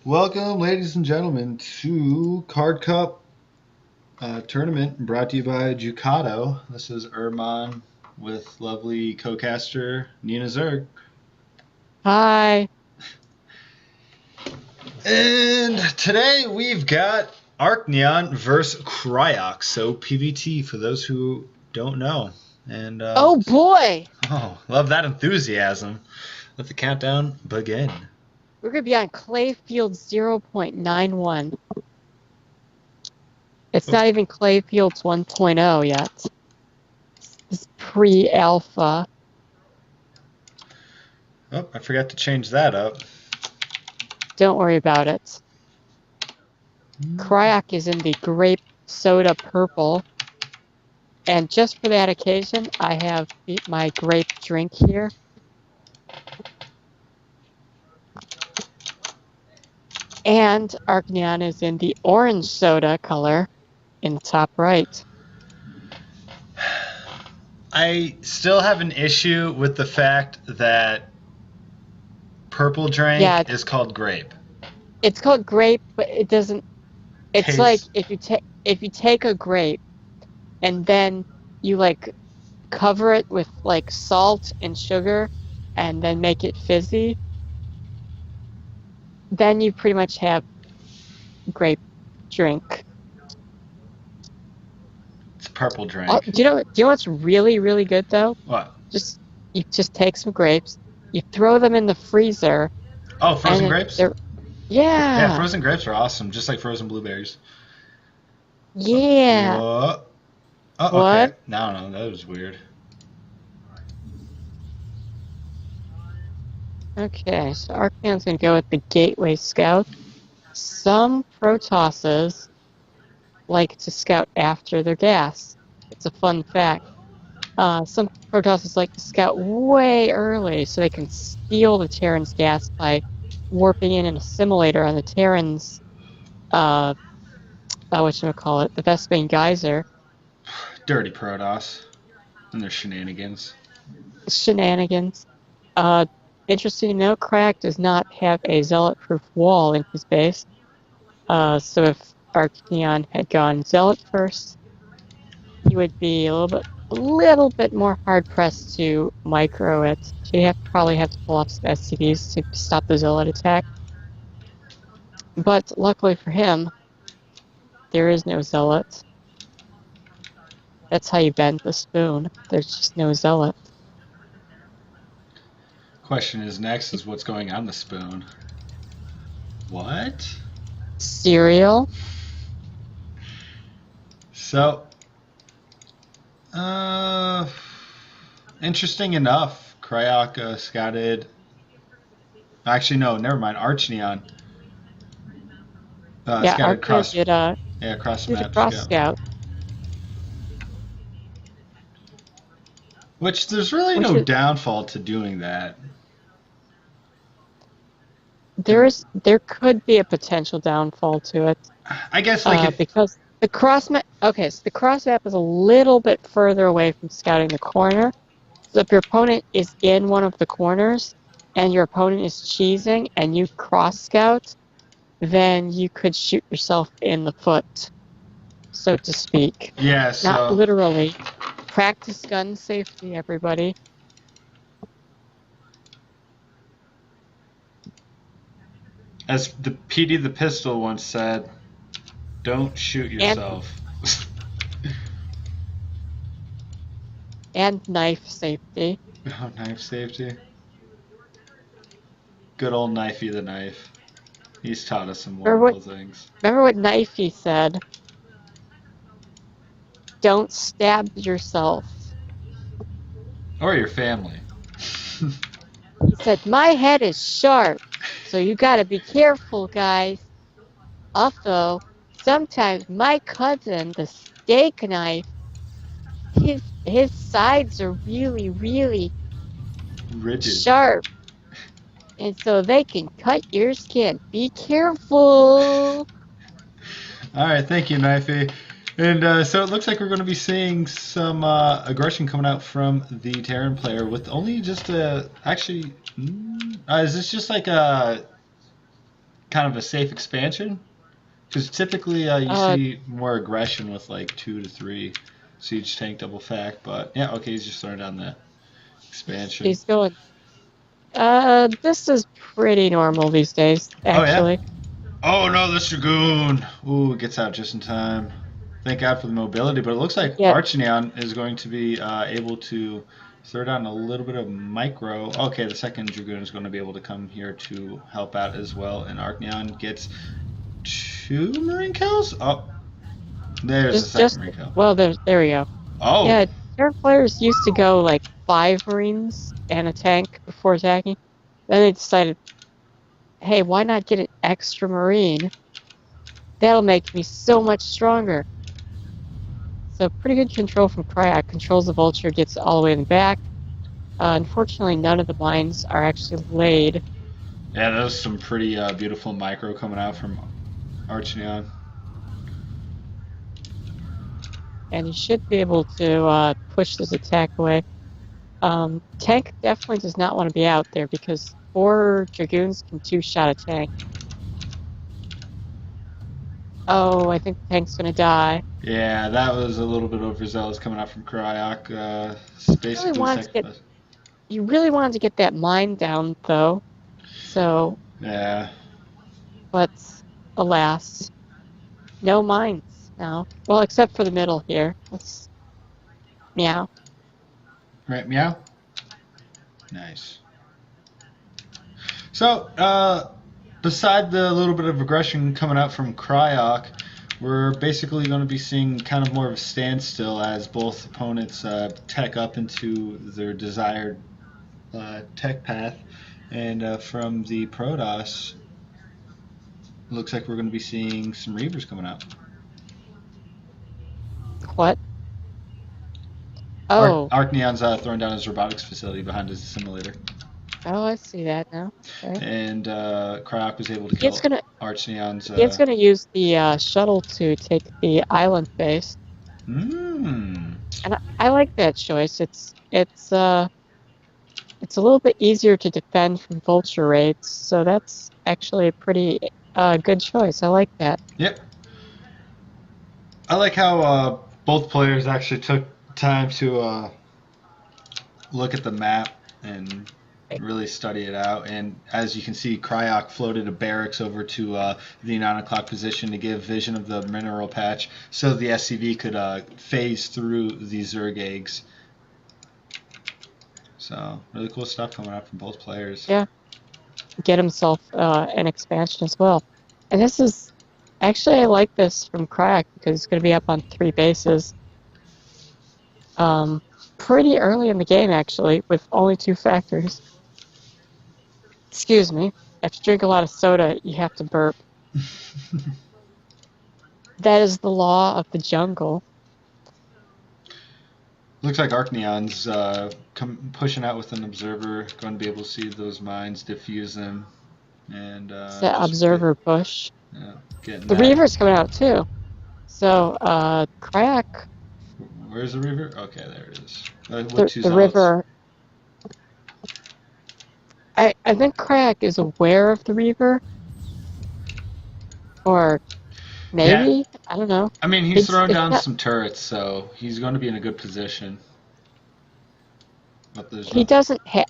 Welcome, ladies and gentlemen, to Card Cup tournament brought to you by Ducato. This is Herbmon with lovely co-caster NinaZerg. Hi. And today we've got Arcneon versus Cryoc, so PvT for those who don't know. And Oh boy, love that enthusiasm. Let the countdown begin. we're gonna be on Clayfield 0.91. It's not even Clayfield's 1.0 yet. It's pre-alpha. Oh, I forgot to change that up. Don't worry about it. Cryoc is in the grape soda purple. And just for that occasion, I have my grape drink here. And Arcneon is in the orange soda color in the top right. I still have an issue with the fact that purple drink is called grape. It's called grape, but it doesn't. It's like if you take a grape and then you like cover it with like salt and sugar and then make it fizzy, then you pretty much have grape drink. It's purple drink. Do you know what's really, really good though? What? You just take some grapes, you throw them in the freezer. Oh, frozen grapes? Yeah. Yeah, frozen grapes are awesome, just like frozen blueberries. Yeah. Oh, what? Okay. No, that was weird. Okay, so Arcneon's gonna go with the Gateway Scout. Some Protosses like to scout after their gas. It's a fun fact. Some Protosses like to scout way early so they can steal the Terran's gas by warping in an assimilator on the Terran's, whatchamacallit, the Vespene Geyser. Dirty Protoss and their shenanigans. Interesting to note, Cryoc does not have a Zealot-proof wall in his base. So if Arcneon had gone Zealot first, he would be a little bit more hard-pressed to micro it. He'd probably have to pull off some SCVs to stop the Zealot attack. But luckily for him, there is no Zealot. That's how you bend the spoon. There's just no Zealot. Question is next is what's going on the spoon. What? Cereal. So, interesting enough, Cryoc scouted. Actually, no, never mind. Arcneon. Scouted cross. Did cross the map cross scout. Which there's really no downfall to doing that. There could be a potential downfall to it. I guess because the cross map. Okay, so the cross map is a little bit further away from scouting the corner. So if your opponent is in one of the corners and your opponent is cheesing and you cross scout, then you could shoot yourself in the foot, so to speak. Yeah, so not literally. Practice gun safety, everybody. As the Pt2 the pistol once said, don't shoot yourself. And knife safety. Oh, knife safety. Good old Knifey the knife. He's taught us some wonderful things. Remember what Knifey said? Don't stab yourself. Or your family. He said, my head is sharp, so you gotta be careful, guys. Also, sometimes my cousin, the steak knife, his sides are really, really rigid, sharp. And so they can cut your skin. Be careful. Alright, thank you, Knifey. And so it looks like we're going to be seeing some aggression coming out from the Terran player with only just a... Actually, is this just like a kind of a safe expansion? Because typically you see more aggression with like 2 to 3 siege tank double fact, but yeah, okay, he's just throwing down the expansion. He's going. This is pretty normal these days, actually. Oh no, the Dragoon! Ooh, gets out just in time. Thank God for the mobility, but it looks like Arcneon is going to be able to throw down a little bit of micro. Okay, the second Dragoon is going to be able to come here to help out as well, and Arcneon gets 2 Marine kills? Oh, there's the second Marine kill. Well, there we go. Oh! Yeah, Terran players used to go like 5 Marines and a tank before attacking. Then they decided, hey, why not get an extra Marine? That'll make me so much stronger. So pretty good control from Cryoc. Controls the Vulture, gets all the way in the back. Unfortunately, none of the mines are actually laid. Yeah, there's some pretty beautiful micro coming out from Arcneon. And you should be able to push this attack away. Tank definitely does not want to be out there because 4 Dragoons can 2-shot a tank. Oh, I think the tank's gonna die. Yeah, that was a little bit overzealous coming out from Cryoc. You really wanted to get that mine down, though. So. Yeah. But, alas, no mines now. Well, except for the middle here. Let's. Meow. Right, meow? Nice. So, beside the little bit of aggression coming out from Cryoc, we're basically going to be seeing kind of more of a standstill as both opponents tech up into their desired tech path. And from the Protoss, looks like we're going to be seeing some Reavers coming out. What? Oh. Arcneon's throwing down his robotics facility behind his simulator. Oh, I see that now. Okay. And Cryoc was able to kill Arcneon's... It's going to use the shuttle to take the island base. And I like that choice. It's a little bit easier to defend from vulture raids, so that's actually a pretty good choice. I like that. Yep. I like how both players actually took time to look at the map and really study it out. And as you can see, Cryoc floated a barracks over to the 9 o'clock position to give vision of the mineral patch so the SCV could phase through the Zerg eggs. So, really cool stuff coming out from both players. Yeah. Get himself an expansion as well. And this is... Actually, I like this from Cryoc because it's going to be up on 3 bases. Pretty early in the game, actually, with only 2 factors. Excuse me. If you drink a lot of soda, you have to burp. That is the law of the jungle. Looks like Arcneon's pushing out with an observer, going to be able to see those mines, diffuse them, and it's that observer push. Yeah, the Reaver's coming out too. So Cryoc. Where's the Reaver? Okay, there it is. The River. I think Cryoc is aware of the Reaver. Or maybe? Yeah. I don't know. I mean, he's throwing down some turrets, so he's going to be in a good position. But he doesn't have...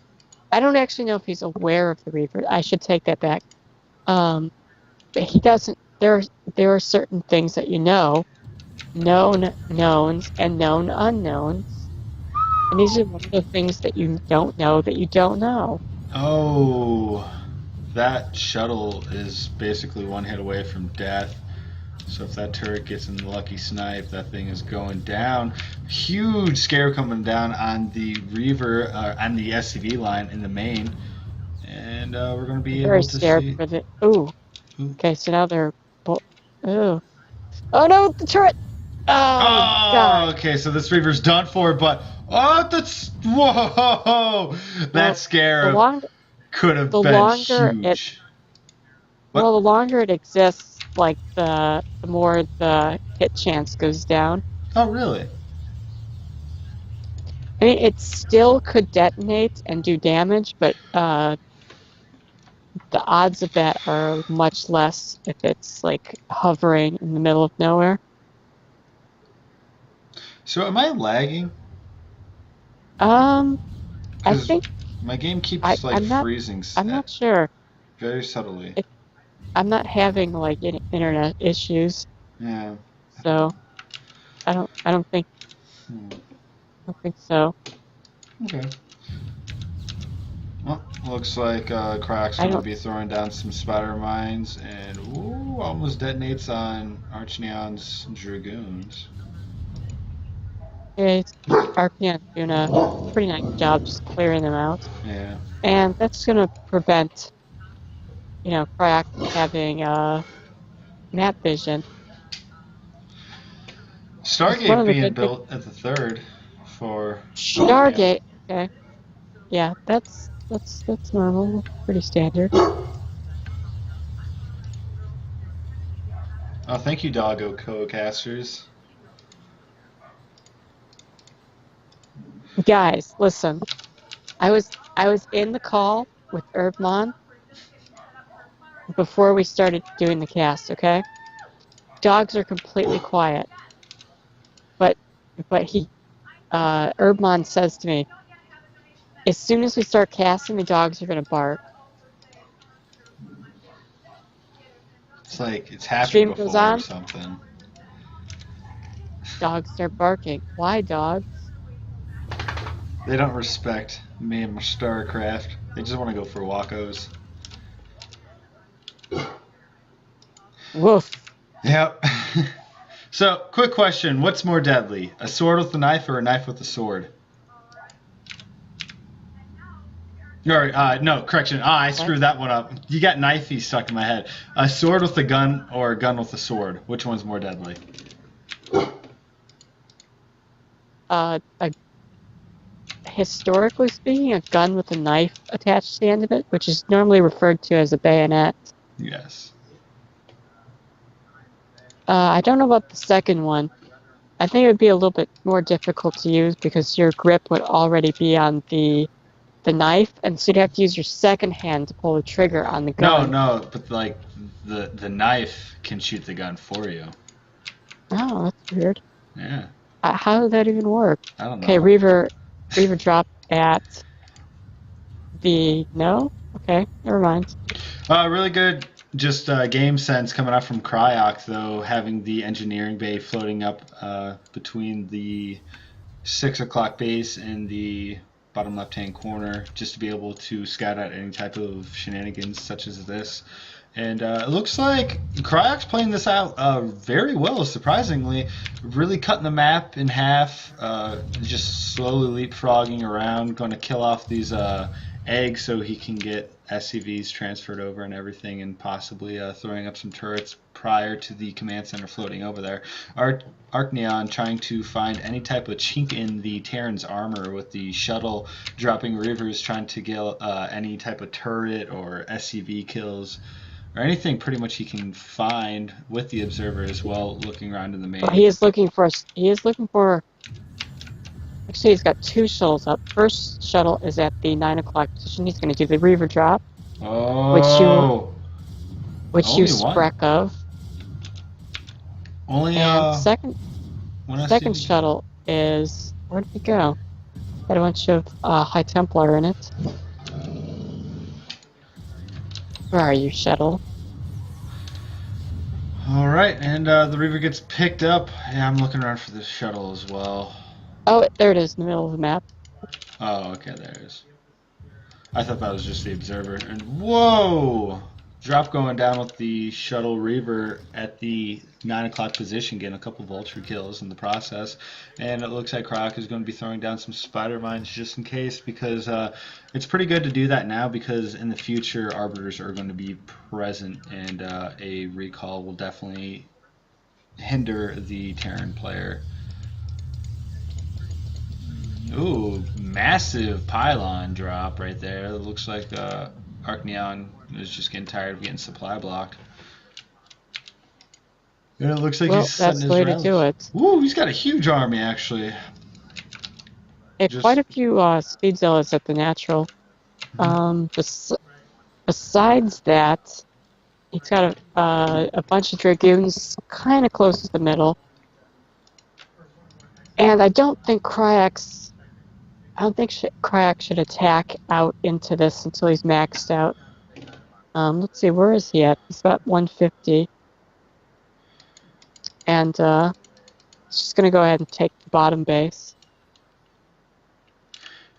I don't actually know if he's aware of the Reaver. I should take that back. But he doesn't... There are certain things that you know. Known knowns and known unknowns. And these are one of the things that you don't know that you don't know. Oh, that shuttle is basically one hit away from death. So if that turret gets in the lucky snipe, that thing is going down. Huge scare coming down on the Reaver, on the SCV line in the main. And we're going to be able to see... Very scared for the... Ooh. Okay, so now they're... Ooh. Oh no, the turret! Oh, God. Okay, so this Reaver's done for, but... Oh, that's... Whoa! That scare could have been huge. Well, the longer it exists, like, the more the hit chance goes down. Oh, really? I mean, it still could detonate and do damage, but the odds of that are much less if it's like hovering in the middle of nowhere. So am I lagging? I Because think my game keeps like I'm not freezing I'm not sure. very subtly. I'm not having like any internet issues, Yeah. so I don't think Hmm. so. Okay. Well, looks like Cryoc I going to don't. be throwing down some spider mines, and ooh, almost detonates on Arcneon's dragoons. It's Arcneon doing a pretty nice job just clearing them out, Yeah. and that's gonna prevent Cryoc having map vision. It's one Stargate of the being good things. built at the third for Arcneon. Stargate. Okay, yeah, that's normal, pretty standard. Oh, thank you, Doggo Co-casters. Guys, listen. I was in the call with Herbmon before we started doing the cast. Okay, dogs are completely quiet, but he Herbmon says to me, as soon as we start casting, the dogs are gonna bark. It's like it's happened Stream goes before or on, something. dogs start barking. Why dogs? They don't respect me and my Starcraft. They just want to go for walkos. Woof. Yep. So, quick question. What's more deadly? A sword with a knife or a knife with a sword? Or, no, correction. I screwed that one up. You got knifey stuck in my head. A sword with a gun or a gun with a sword? Which one's more deadly? Historically speaking, a gun with a knife attached to the end of it, which is normally referred to as a bayonet. Yes. I don't know about the second one. I think it would be a little bit more difficult to use because your grip would already be on the knife, and so you'd have to use your second hand to pull the trigger on the gun. No, but like the knife can shoot the gun for you. Oh, that's weird. Yeah. How did that even work? I don't know. Okay, Reaver dropped at the no. Okay, never mind. Really good, just game sense coming out from Cryoc, though, having the engineering bay floating up between the 6 o'clock base and the bottom left-hand corner, just to be able to scout out any type of shenanigans such as this. And it looks like Cryoc's playing this out very well, surprisingly. Really cutting the map in half, just slowly leapfrogging around, going to kill off these eggs so he can get SCVs transferred over and everything, and possibly throwing up some turrets prior to the command center floating over there. Arcneon trying to find any type of chink in the Terran's armor with the shuttle dropping Reavers, trying to get any type of turret or SCV kills or anything pretty much he can find with the observer as well, looking around in the main. He is looking for. Actually, he's got two shuttles up. First shuttle is at the 9 o'clock position. He's going to do the Reaver drop, Oh, which you sprek of. Only and second shuttle is, where did it go? Got a bunch of High Templar in it. Where are you, shuttle? Alright, and the Reaver gets picked up. Yeah, I'm looking around for this shuttle as well. Oh, there it is in the middle of the map. Oh, okay, there it is. I thought that was just the observer. And whoa! Drop going down with the shuttle Reaver at the 9 o'clock position, getting a couple vulture kills in the process. And it looks like Cryoc is going to be throwing down some spider mines just in case, because it's pretty good to do that now, because in the future arbiters are going to be present, and a recall will definitely hinder the Terran player. Ooh, massive pylon drop right there. It looks like Arcneon is just getting tired of getting supply blocked. And it looks like he's setting his that's the way to do it. Ooh, he's got a huge army, actually. Quite a few speed zealots at the natural. The besides that, he's got a bunch of Dragoons kind of close to the middle. And I don't think Cryoc should attack out into this until he's maxed out. Let's see, where is he at? He's about 150. And just gonna go ahead and take the bottom base.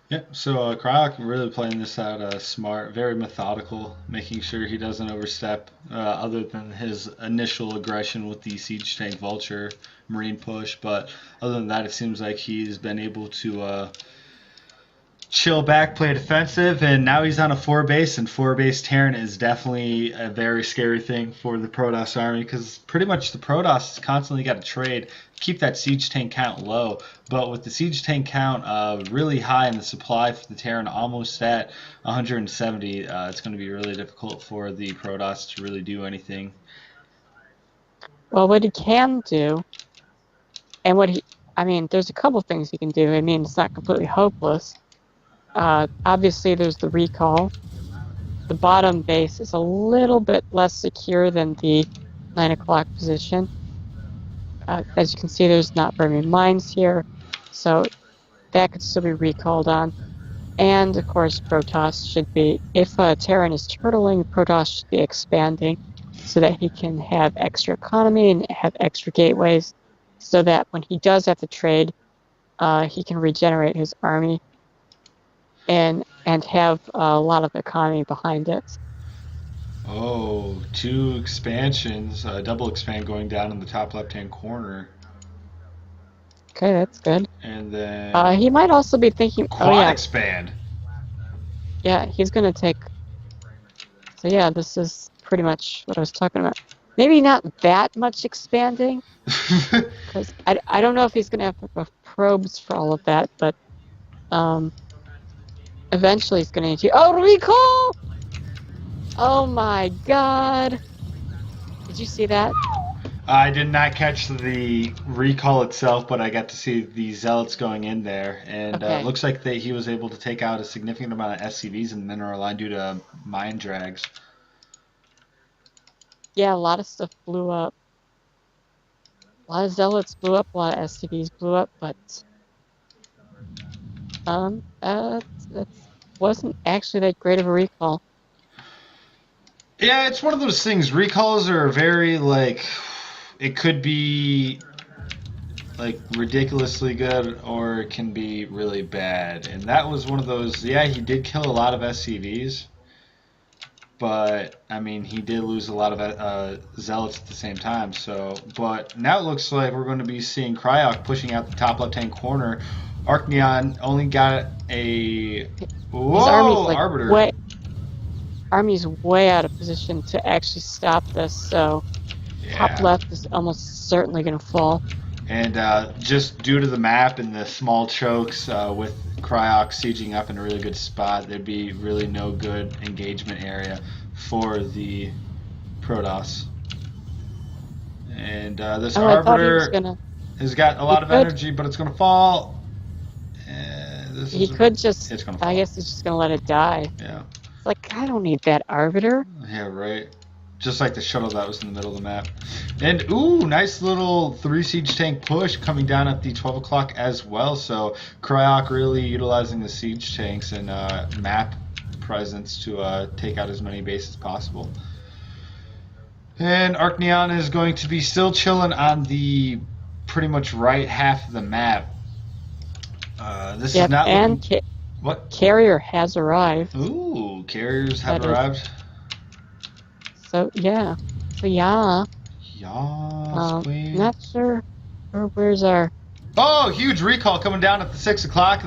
Yep, so Cryoc really playing this out smart, very methodical, making sure he doesn't overstep other than his initial aggression with the Siege Tank Vulture Marine push. But other than that, it seems like he's been able to chill back, play defensive, and now he's on a 4-base, and 4-base Terran is definitely a very scary thing for the Protoss army, because pretty much the Protoss has constantly got to trade, keep that siege tank count low, but with the siege tank count really high and the supply for the Terran almost at 170, it's going to be really difficult for the Protoss to really do anything. Well, what he can do, and there's a couple things he can do. I mean, it's not completely hopeless. Obviously, there's the recall. The bottom base is a little bit less secure than the 9 o'clock position. As you can see, there's not very many mines here, so that could still be recalled on. And, of course, Protoss should be, if Terran is turtling, Protoss should be expanding so that he can have extra economy and have extra gateways, so that when he does have to trade, he can regenerate his army and have a lot of economy behind it. Oh, 2 expansions, double expand going down in the top left-hand corner. Okay, that's good. And then he might also be thinking, quad expand. Yeah, he's gonna take. So yeah, this is pretty much what I was talking about. Maybe not that much expanding, because I don't know if he's gonna have enough probes for all of that, but eventually he's gonna need to. Oh, recall! Oh my god! Did you see that? I did not catch the recall itself, but I got to see the zealots going in there, and it looks like he was able to take out a significant amount of SCVs in the mineral line due to mine drags. Yeah, a lot of stuff blew up. A lot of zealots blew up, a lot of SCVs blew up, but that wasn't actually that great of a recall. Yeah, it's one of those things. Recalls are very, like, it could be, like, ridiculously good, or it can be really bad. And that was one of those, yeah, he did kill a lot of SCVs, but, I mean, he did lose a lot of zealots at the same time. So, but now it looks like we're going to be seeing Cryoc pushing out the top left-hand corner. Arcneon only got a... Whoa, like, Arbiter. Army's way out of position to actually stop this, so top left is almost certainly going to fall. And just due to the map and the small chokes with Cryoc sieging up in a really good spot, there'd be really no good engagement area for the Protoss. And this Arbiter has got a lot of energy, but it's going to fall. He could just, it's gonna fall. I guess he's just going to let it die. Yeah. It's like, I don't need that Arbiter. Yeah, right. Just like the shuttle that was in the middle of the map. And, ooh, nice little 3 siege tank push coming down at the 12 o'clock as well. So Cryoc really utilizing the siege tanks and map presence to take out as many bases as possible. And Arcneon is going to be still chilling on the pretty much right half of the map. This is not looking... What? Carrier has arrived. Ooh, carriers have arrived. So yeah. So yeah. Yas, queen. Not sure. Where's our... Oh, huge recall coming down at the 6 o'clock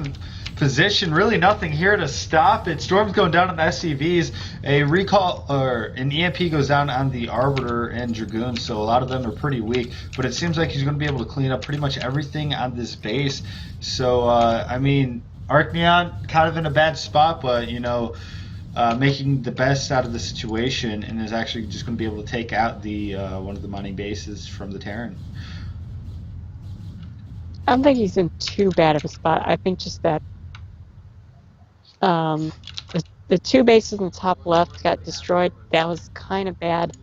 position. Really nothing here to stop it. Storm's going down on the SCVs. A recall or an EMP goes down on the Arbiter and Dragoon, so a lot of them are pretty weak. But it seems like he's going to be able to clean up pretty much everything on this base. So, I mean, Arcneon kind of in a bad spot, but, you know, making the best out of the situation, and is actually just going to be able to take out the one of the mining bases from the Terran. I don't think he's in too bad of a spot. I think just that the two bases in the top left got destroyed. That was kind of bad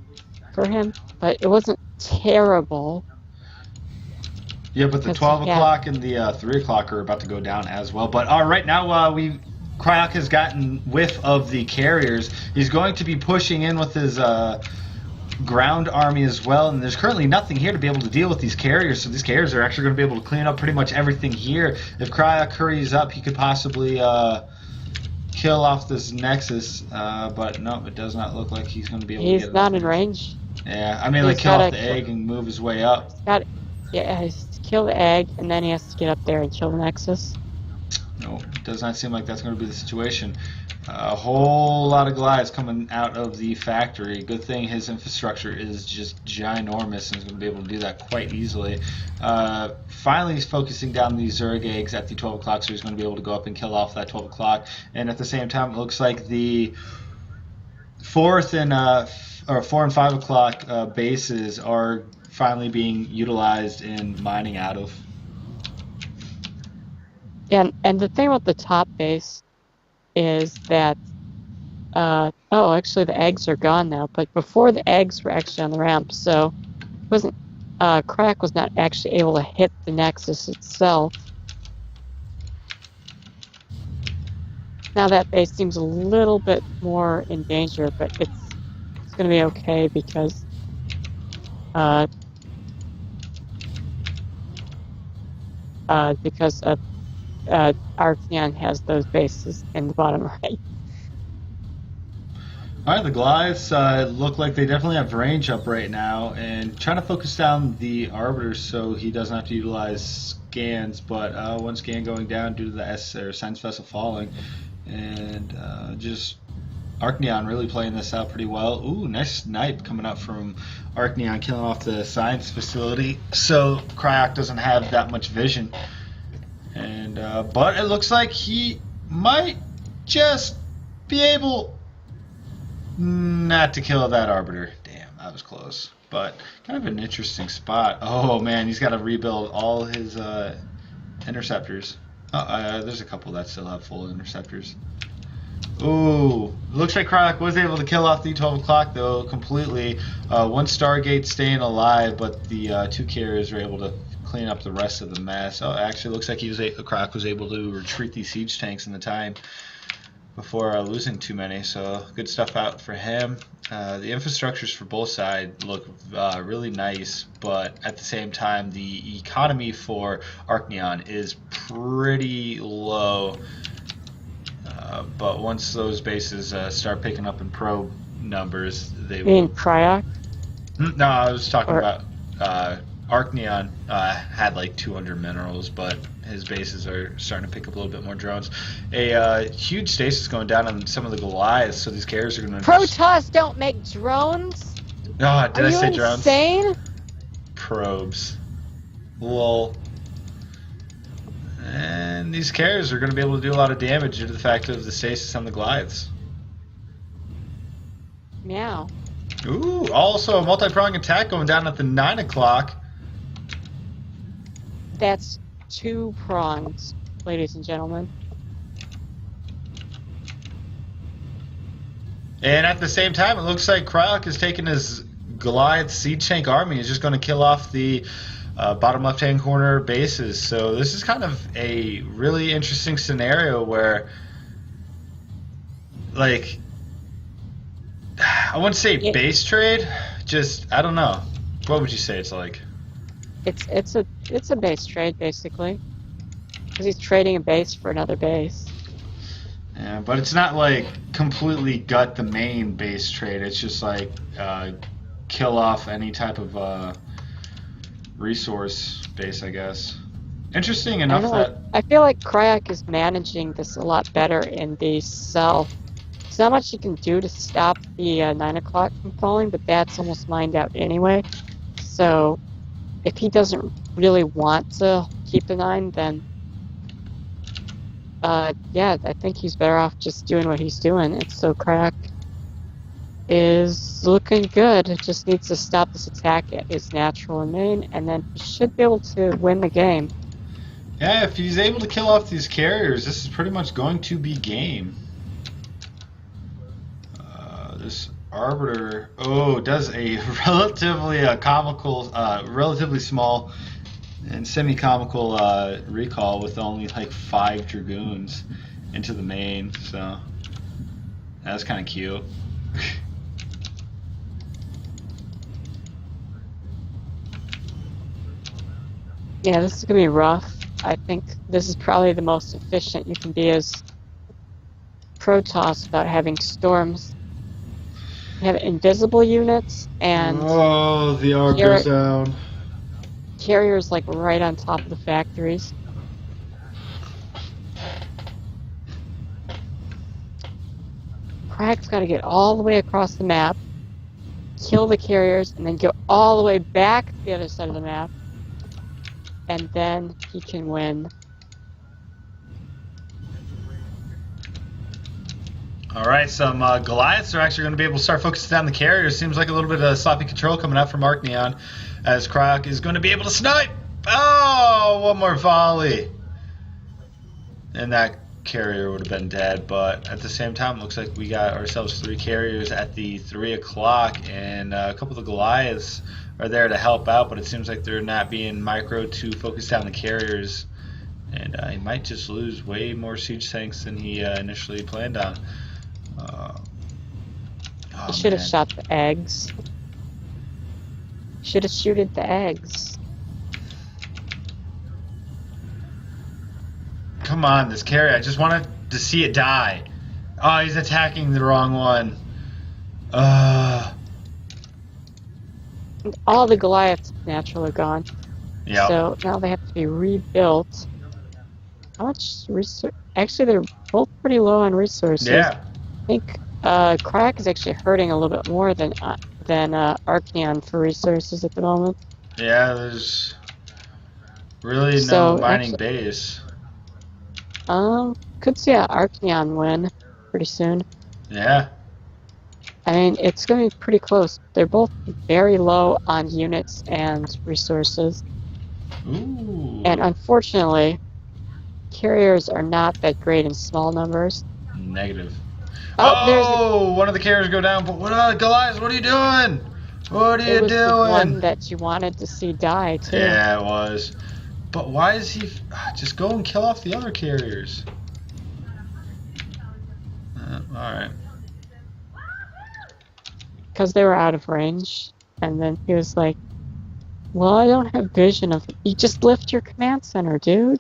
for him, but it wasn't terrible. Yeah, but the 12 o'clock and the 3 o'clock are about to go down as well. But right now, Cryoc has gotten whiff of the carriers. He's going to be pushing in with his ground army as well, and there's currently nothing here to be able to deal with these carriers, so these carriers are actually going to be able to clean up pretty much everything here. If Cryoc hurries up, he could possibly kill off this Nexus, but no, it does not look like he's going to be able to get it. He's not in range. Yeah, I mean, like, kill off the egg and move his way up. He has to kill the egg, and then he has to get up there and kill the Nexus. No, it does not seem like that's going to be the situation. A whole lot of Goliaths coming out of the factory. Good thing his infrastructure is just ginormous and is going to be able to do that quite easily. Finally, he's focusing down these Zerg eggs at the 12 o'clock, so he's going to be able to go up and kill off that 12 o'clock. And at the same time, it looks like the 4 and 5 o'clock bases are finally being utilized in mining out of. Yeah, and the thing about the top base is that, actually the eggs are gone now, but before the eggs were actually on the ramp, so Cryoc was not actually able to hit the Nexus itself. Now that base seems a little bit more in danger, but it's going to be okay because Arcneon has those bases in the bottom right. Alright, the Goliaths look like they definitely have range up right now, and trying to focus down the Arbiter so he doesn't have to utilize scans, but one scan going down due to the Science Vessel falling, and just Arcneon really playing this out pretty well. Ooh, nice snipe coming up from Arcneon, killing off the science facility, so Cryoc doesn't have that much vision. And but it looks like he might just be able not to kill that Arbiter. Damn, that was close. But kind of an interesting spot. Oh man, he's got to rebuild all his interceptors. There's a couple that still have full interceptors. Ooh, looks like Cryoc was able to kill off the 12 o'clock though completely. One Stargate staying alive, but the 2 carriers were able to clean up the rest of the mess. Oh, actually, looks like Cryoc was able to retreat these siege tanks in the time before losing too many. So good stuff out for him. The infrastructures for both sides look really nice, but at the same time, the economy for Arcneon is pretty low. But once those bases start picking up in probe numbers, they will. You mean Cryoc? No, I was talking about Arcneon had like 200 minerals, but his bases are starting to pick up a little bit more drones. A huge stasis going down on some of the Goliaths, so these carriers are going to. Protoss don't make drones. Oh, did I say drones? Are you insane? Probes. Lol. And these carriers are going to be able to do a lot of damage due to the fact of the stasis on the Goliaths. Meow. Ooh, also a multi-pronged attack going down at the 9 o'clock. That's 2 prongs, ladies and gentlemen. And at the same time, it looks like Cryoc is taking his Goliath siege tank army. He's just going to kill off the bottom left-hand corner bases. So this is kind of a really interesting scenario where, like, I wouldn't say base trade, just I don't know. What would you say it's like? It's a base trade basically, because he's trading a base for another base. Yeah, but it's not like completely gut the main base trade. It's just like kill off any type of resource base, I guess. Interesting enough that I feel like Cryoc is managing this a lot better in the south. There's not much you can do to stop the 9 o'clock from falling, but that's almost mined out anyway. So if he doesn't really want to keep the 9, then yeah, I think he's better off just doing what he's doing. And so Cryoc is looking good. It just needs to stop this attack at his natural and main, and then he should be able to win the game. Yeah, if he's able to kill off these carriers, this is pretty much going to be game. this Arbiter, does a relatively comical, relatively small and semi-comical recall with only like 5 Dragoons into the main, so that's kind of cute. Yeah, this is gonna be rough. I think this is probably the most efficient you can be as Protoss without having storms. You have invisible units and Oh, the arc goes down. carriers like right on top of the factories. Cryoc's got to get all the way across the map, kill the carriers, and then go all the way back to the other side of the map, and then he can win. Alright, some Goliaths are actually going to be able to start focusing down the carriers. Seems like a little bit of sloppy control coming out from Arcneon, as Cryoc is going to be able to snipe. Oh, one more volley. And that carrier would have been dead, but at the same time, it looks like we got ourselves 3 carriers at the 3 o'clock, and a couple of the Goliaths are there to help out, but it seems like they're not being micro to focus down the carriers, and he might just lose way more siege tanks than he initially planned on. He should have shot the eggs. Should have shooted the eggs. Come on, this carrier. I just wanted to see it die. Oh, he's attacking the wrong one. All the Goliaths natural are gone. Yeah. So now they have to be rebuilt. How much resource? Actually, they're both pretty low on resources. Yeah. I think Cryoc is actually hurting a little bit more than Arcneon for resources at the moment. Yeah, there's really no mining base. Could see a Arcneon win pretty soon. Yeah. I mean, it's going to be pretty close. They're both very low on units and resources. Ooh. And unfortunately, carriers are not that great in small numbers. Negative. Oh, one of the carriers go down. But what, Goliath? What are you doing? What are you doing? It was the one that you wanted to see die too. Yeah, it was. But why is he just go and kill off the other carriers? All right. Because they were out of range, and then he was like, "Well, I don't have vision of." You just lift your command center, dude.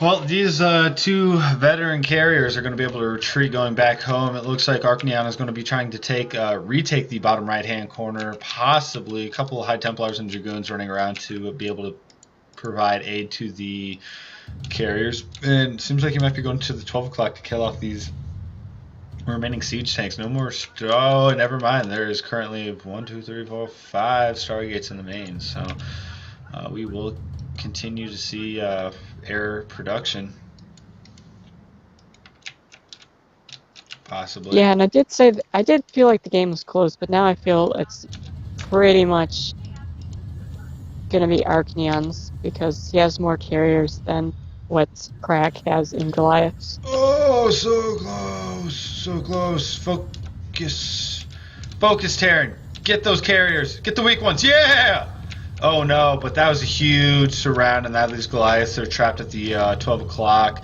Well, these 2 veteran carriers are going to be able to retreat going back home. It looks like Arcneon is going to be trying to retake the bottom right-hand corner, possibly a couple of High Templars and Dragoons running around to be able to provide aid to the carriers. And it seems like he might be going to the 12 o'clock to kill off these remaining siege tanks. No more. Oh, never mind. There is currently 1, 2, 3, 4, 5 Stargates in the main. So we will continue to see air production, possibly. Yeah, and I did say I did feel like the game was close, but now I feel it's pretty much gonna be Arcneon's because he has more carriers than what Cryoc has in Goliaths. Oh, so close, so close. Focus, Terran. Get those carriers. Get the weak ones. Yeah. Oh no, but that was a huge surround, and now these Goliaths are trapped at the 12 o'clock.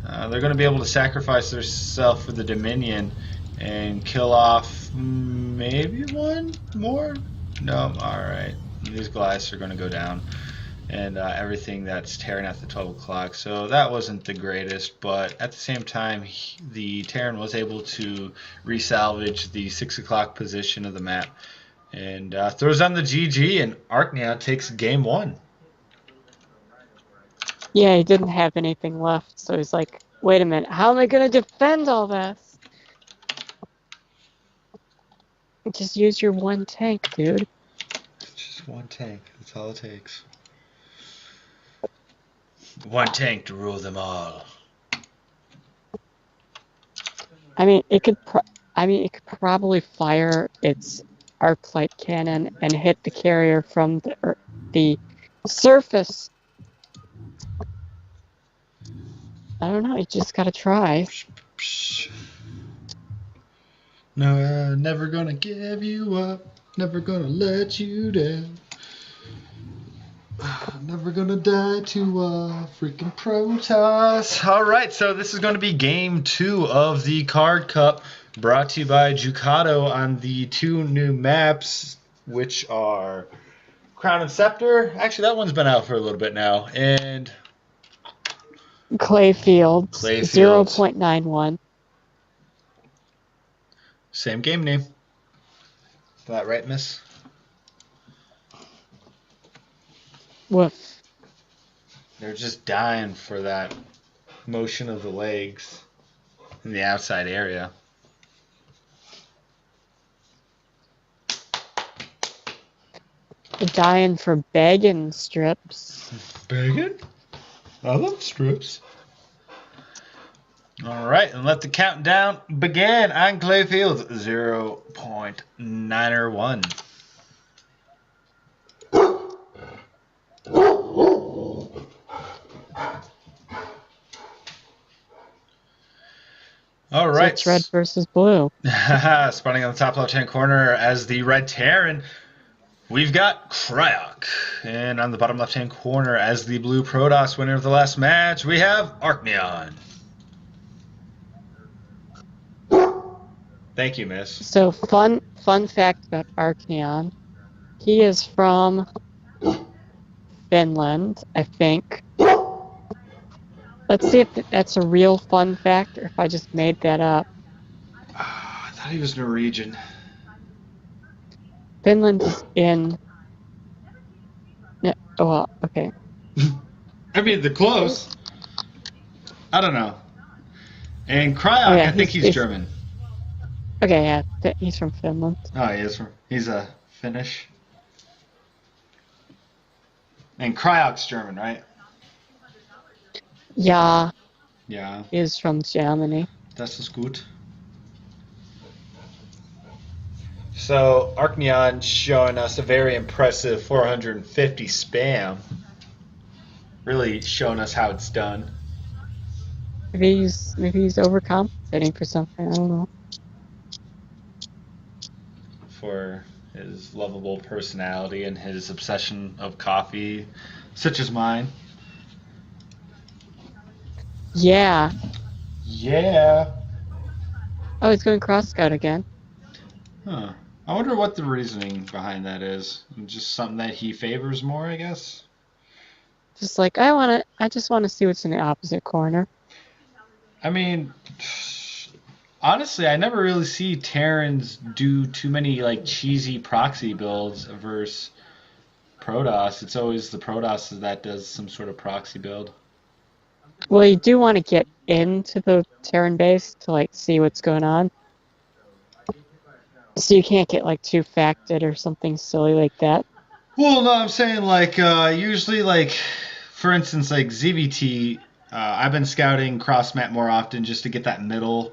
They're going to be able to sacrifice themselves for the Dominion and kill off maybe one more? No, alright. These Goliaths are going to go down, and everything that's Terran at the 12 o'clock. So that wasn't the greatest, but at the same time, the Terran was able to resalvage the 6 o'clock position of the map. And throws on the GG, and Arcneon takes game 1. Yeah, he didn't have anything left, so he's like, wait a minute, how am I going to defend all this? Just use your 1 tank, dude. Just 1 tank, that's all it takes. 1 tank to rule them all. I mean, it could probably fire its arc light cannon and hit the carrier from the surface. I don't know, you just gotta try. No, I'm never gonna give you up. Never gonna let you down. Never gonna die to a freaking Protoss. Alright, so this is going to be game 2 of the Card Cup, brought to you by Jukato on the 2 new maps, which are Crown and Scepter. Actually, that one's been out for a little bit now. And Clayfields, Clayfields. 0.91. Same game name. Is that right, miss? Woof. They're just dying for that motion of the legs in the outside area. Dying for begging strips. Begging? I love strips. Alright, and let the countdown begin on Clayfield 0.901. All right. So it's red versus blue. Spawning on the top left-hand corner as the red Terran, we've got Cryoc. And on the bottom left-hand corner as the blue Protoss winner of the last match, we have Arcneon. Thank you, miss. So fun fact about Arcneon. He is from Finland, I think. Let's see if that's a real fun fact or if I just made that up. I thought he was Norwegian. Finland is in... Yeah, oh, well, okay. I mean, they're close. I don't know. And Cryoc, I think he's German. Okay, yeah, he's from Finland. Oh, he is. He's a Finnish. And Cryoc's German, right? Yeah. Yeah. He is from Germany. Das ist gut. So, Arcneon showing us a very impressive 450 spam. Really showing us how it's done. Maybe he's overcompensating for something, I don't know. For his lovable personality and his obsession of coffee, such as mine. Yeah. Yeah. Oh, he's going cross scout again. Huh. I wonder what the reasoning behind that is. Just something that he favors more, I guess. Just like I just want to see what's in the opposite corner. I mean, honestly, I never really see Terrans do too many like cheesy proxy builds versus Protoss. It's always the Protoss that does some sort of proxy build. Well, you do want to get into the Terran base to like see what's going on. So you can't get like too facted or something silly like that. Well, no, I'm saying like usually like, for instance, like ZBT, I've been scouting cross map more often just to get that middle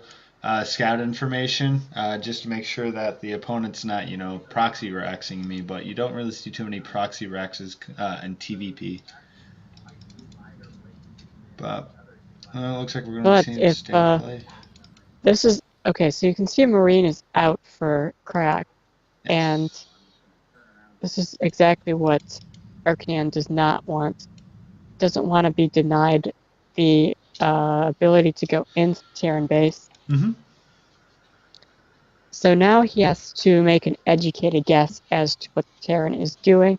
scout information, just to make sure that the opponent's not, proxy rexing me. But you don't really see too many proxy rexes in TVP. But it looks like we're going to see stay in play. This is okay. So you can see a Marine is out for Cryoc, and this is exactly what Arcneon does not want. Doesn't want to be denied the ability to go into Terran base. Mm-hmm. So now he has to make an educated guess as to what the Terran is doing.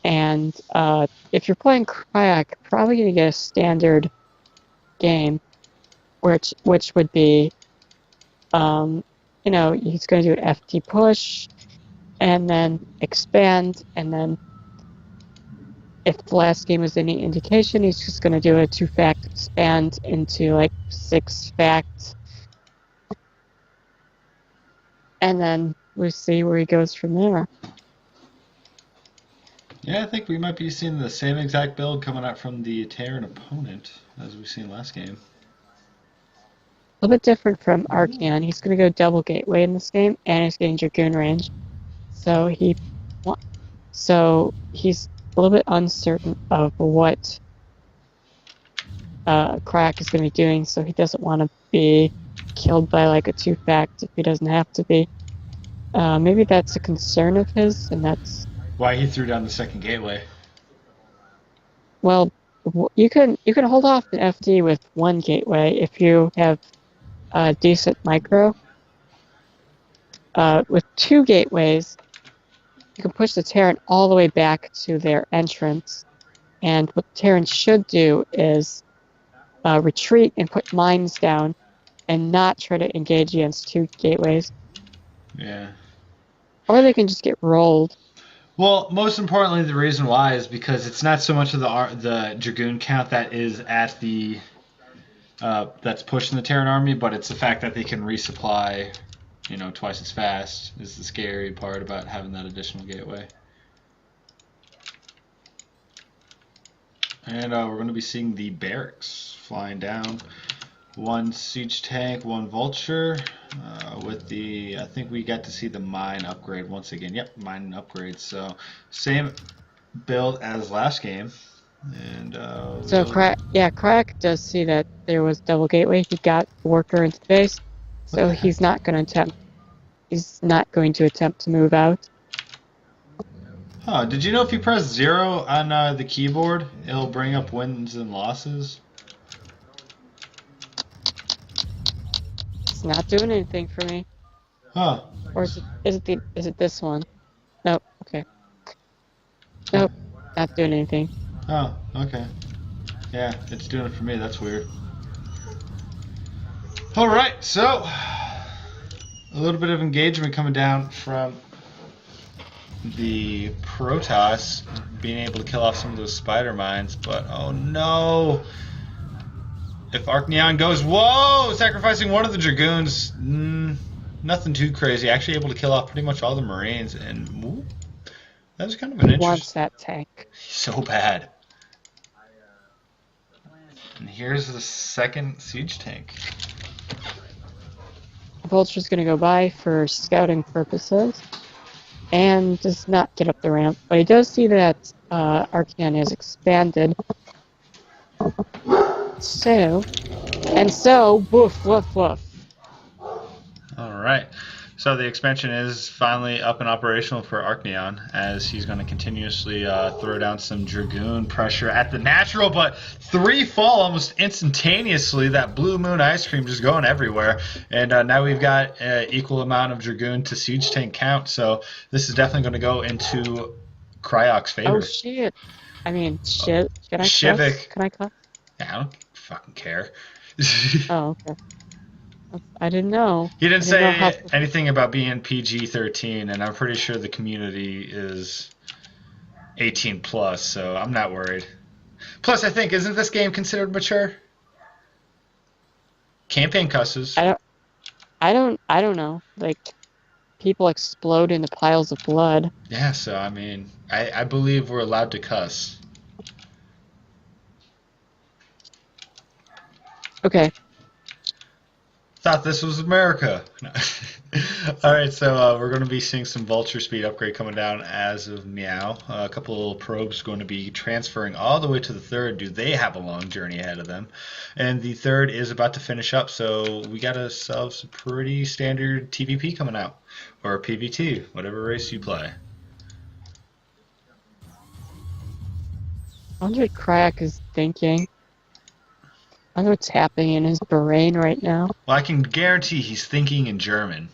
And if you're playing Cryoc, you're probably going to get a standard game, which would be, he's going to do an FT push, and then expand, and then if the last game was any indication, he's just going to do a 2-fact expand into like 6-fact, and then we'll see where he goes from there. Yeah, I think we might be seeing the same exact build coming out from the Terran opponent as we've seen last game. A little bit different from Arcneon. He's going to go double gateway in this game, and he's getting Dragoon range. So he's a little bit uncertain of what Cryoc is going to be doing, so he doesn't want to be killed by like a 2-fact if he doesn't have to be. Maybe that's a concern of his, and that's... Why he threw down the second gateway. Well, you can hold off an FD with one gateway if you have a decent micro. With 2 gateways, you can push the Terran all the way back to their entrance, and what the Terran should do is retreat and put mines down, and not try to engage against 2 gateways. Yeah. Or they can just get rolled. Well, most importantly, the reason why is because it's not so much of the Dragoon count that is at the that's pushing the Terran army, but it's the fact that they can resupply, twice as fast is the scary part about having that additional gateway. And we're going to be seeing the barracks flying down. 1 siege tank, 1 vulture. With the, I think we got to see the mine upgrade once again. Yep, mine upgrade. So same build as last game. And so Cryoc does see that there was double gateway. He got worker into base, so he's not going to attempt. He's not going to attempt to move out. Huh? Did you know if you press 0 on the keyboard, it'll bring up wins and losses? It's not doing anything for me. Huh? Or is it this one? Nope. Okay. Nope. Not doing anything. Oh, okay. Yeah, it's doing it for me. That's weird. All right, so a little bit of engagement coming down from the Protoss being able to kill off some of those spider mines, but oh no! If Arcneon goes, whoa! Sacrificing one of the Dragoons, nothing too crazy. Actually able to kill off pretty much all the Marines, and whoop, that was kind of an interesting. Wants that tank so bad. And here's the second siege tank. Vulture's gonna go by for scouting purposes, and does not get up the ramp. But he does see that Arcneon has expanded. So, woof, woof, woof. Alright, so the expansion is finally up and operational for Arcneon, as he's going to continuously throw down some Dragoon pressure at the natural, but 3 fall almost instantaneously. That blue moon ice cream just going everywhere, and now we've got equal amount of Dragoon to siege tank count, so this is definitely going to go into Cryoc's favor. Oh shit. I mean, shit. Can I Shivik. cuss? Can I cuss? Yeah, I don't fucking care. Oh, okay. I didn't know. He didn't say anything about being PG-13, and I'm pretty sure the community is 18 plus, so I'm not worried. Plus, I think, isn't this game considered mature? Campaign cusses. I don't know. Like, people explode into piles of blood. Yeah, so I mean, I believe we're allowed to cuss. Okay. Thought this was America. No. Alright, so we're going to be seeing some vulture speed upgrade coming down as of meow. A couple of probes going to be transferring all the way to the 3rd. Do they have a long journey ahead of them? And the 3rd is about to finish up, so we got ourselves a pretty standard TVP coming out. Or PVT, whatever race you play. I wonder what Cryoc is thinking. I wonder what's happening in his brain right now. Well, I can guarantee he's thinking in German.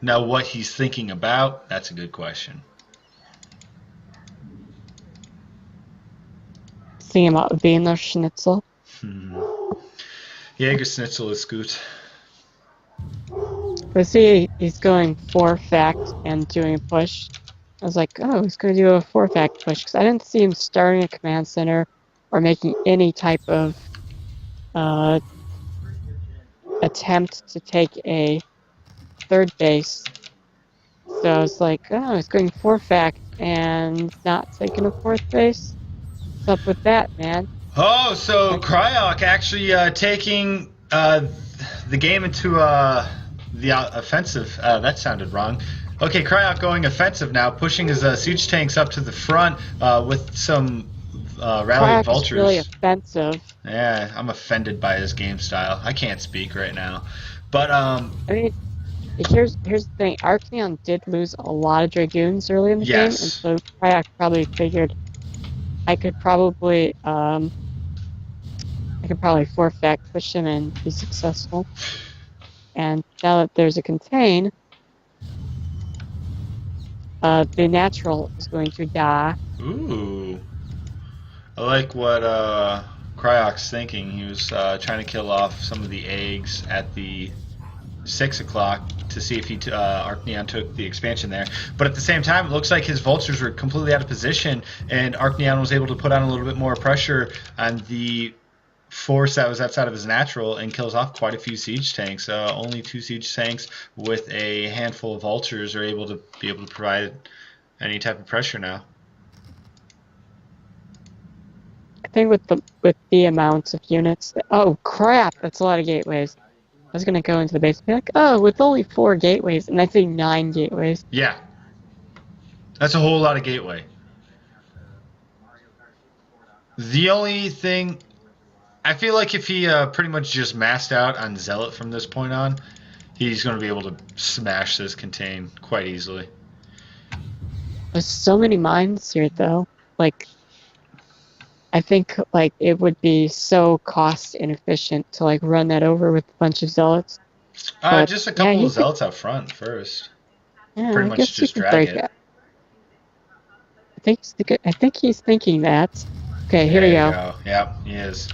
Now, what he's thinking about, that's a good question. Thinking about Wiener Schnitzel. Jäger Schnitzel is good. But see, he's going 4-fact and doing a push. I was like, oh, he's going to do a 4-fact push, because I didn't see him starting a command center or making any type of attempt to take a 3rd base. So I was like, oh, he's going 4-fact and not taking a 4th base? What's up with that, man? Oh, so Cryoc actually taking the game into the offensive. That sounded wrong. Okay, Cryoc going offensive now, pushing his siege tanks up to the front with some rallying Cryoc is really vultures. offensive. Yeah, I'm offended by his game style. I can't speak right now. But, I mean, here's the thing. Arcneon did lose a lot of Dragoons early in the game, and yes. so Cryoc probably figured I could probably forfeit, push him, and be successful. And now that there's a contain, the natural is going to die. Ooh. I like what Cryoc's thinking. He was trying to kill off some of the eggs at the 6 o'clock to see if Arcneon took the expansion there. But at the same time, it looks like his vultures were completely out of position, and Arcneon was able to put on a little bit more pressure on the force that was outside of his natural and kills off quite a few siege tanks. Only 2 siege tanks with a handful of vultures are able to provide any type of pressure now. I think with the amounts of units. Oh crap! That's a lot of gateways. I was gonna go into the base and be like, oh, with only 4 gateways, and I think 9 gateways. Yeah, that's a whole lot of gateway. The only thing, I feel like if he pretty much just maxed out on Zealot from this point on, he's going to be able to smash this contain quite easily. There's so many mines here, though. Like, I think like it would be so cost inefficient to like run that over with a bunch of Zealots. Just a couple of Zealots out front first. Yeah, pretty much just drag it. I think he's thinking that. Okay, here we go. Yep, he is.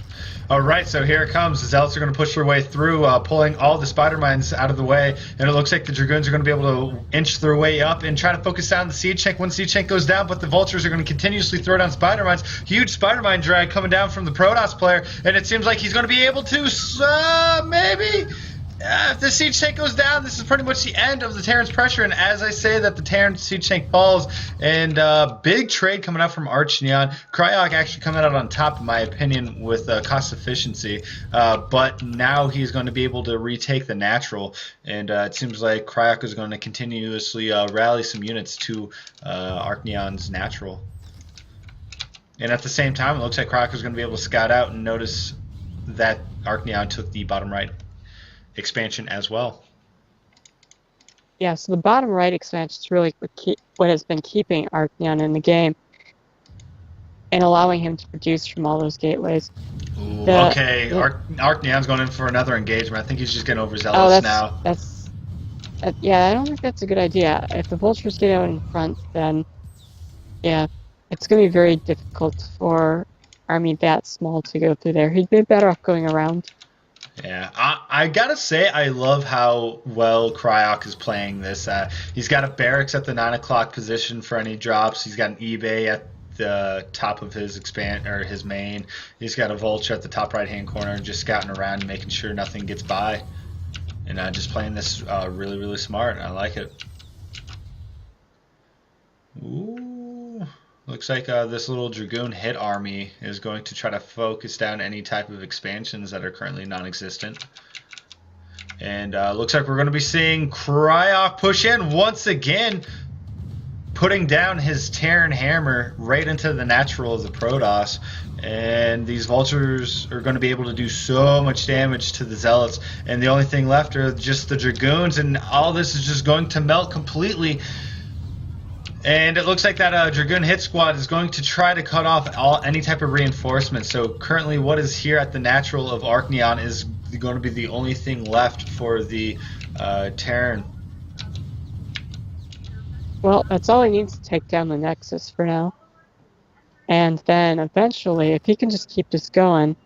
All right, so here it comes. The Zealots are going to push their way through, pulling all the spider mines out of the way, and it looks like the Dragoons are going to be able to inch their way up and try to focus down the siege tank. One siege tank goes down, but the vultures are going to continuously throw down spider mines. Huge spider mine drag coming down from the Protoss player, and it seems like he's going to be able to maybe. If the siege tank goes down, this is pretty much the end of the Terran's pressure. And as I say that the Terran siege tank falls, and big trade coming out from Arcneon. Cryoc actually coming out on top, in my opinion, with cost efficiency. But now he's going to be able to retake the natural. And it seems like Cryoc is going to continuously rally some units to Arcneon's natural. And at the same time, it looks like Cryoc is going to be able to scout out and notice that Arcneon took the bottom right expansion as well. Yeah, so the bottom right expansion is really what has been keeping Arcneon in the game and allowing him to produce from all those gateways. Ooh, okay, Arcneon's going in for another engagement. I think he's just getting overzealous now. Yeah, I don't think that's a good idea. If the vultures get out in front, then yeah, it's going to be very difficult for army that small to go through there. He'd be better off going around. Yeah, I gotta say I love how well Cryoc is playing this. He's got a barracks at the 9 o'clock position for any drops. He's got an eBay at the top of his his main. He's got a vulture at the top right hand corner, just scouting around and making sure nothing gets by. And just playing this really, really smart. I like it. Ooh. Looks like this little Dragoon hit army is going to try to focus down any type of expansions that are currently non-existent. And looks like we're going to be seeing Cryoc push in once again, putting down his Terran hammer right into the natural of the Protoss. And these vultures are going to be able to do so much damage to the Zealots. And the only thing left are just the Dragoons, and all this is just going to melt completely. And it looks like that Dragoon hit squad is going to try to cut off any type of reinforcement. So currently what is here at the natural of Arcneon is going to be the only thing left for the Terran. Well, that's all he needs to take down the Nexus for now. And then eventually, if he can just keep this going,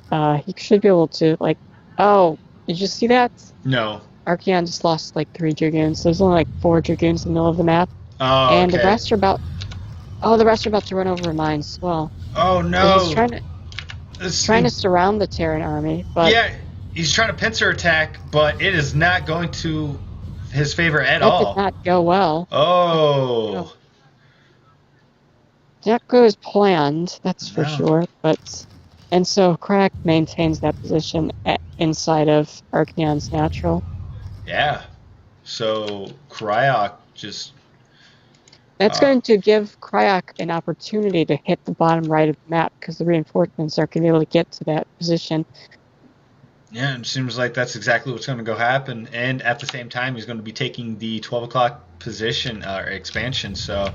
he should be able to, like... Oh, did you see that? No. Arcneon just lost like 3 Dragoons. There's only like 4 Dragoons in the middle of the map. Oh, and okay. the rest are about to run over mines as well. Oh no! So he's trying to surround the Terran army, but yeah, he's trying to pincer attack, but it is not going to his favor at all. That did not go well. Oh. Did not go as planned, that's for sure. And so Cryoc maintains that position inside of Arcneon's natural. Yeah. So Cryoc just That's going to give Cryoc an opportunity to hit the bottom right of the map because the reinforcements are going to be able to get to that position. Yeah, it seems like that's exactly what's going to go happen. And at the same time, he's going to be taking the 12 o'clock position expansion. So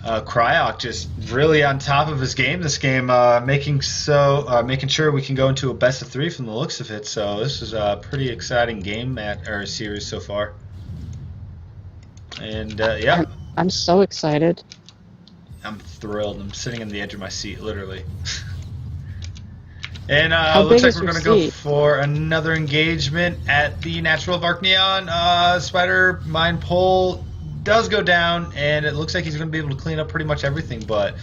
Cryoc just really on top of his game this game, making sure we can go into a best of 3 from the looks of it. So this is a pretty exciting game or series so far. And yeah, I'm so excited. I'm thrilled. I'm sitting on the edge of my seat, literally. And looks like we're going to go for another engagement at the Natural of Arcneon. Spider Mine Pole does go down, and it looks like he's going to be able to clean up pretty much everything. But,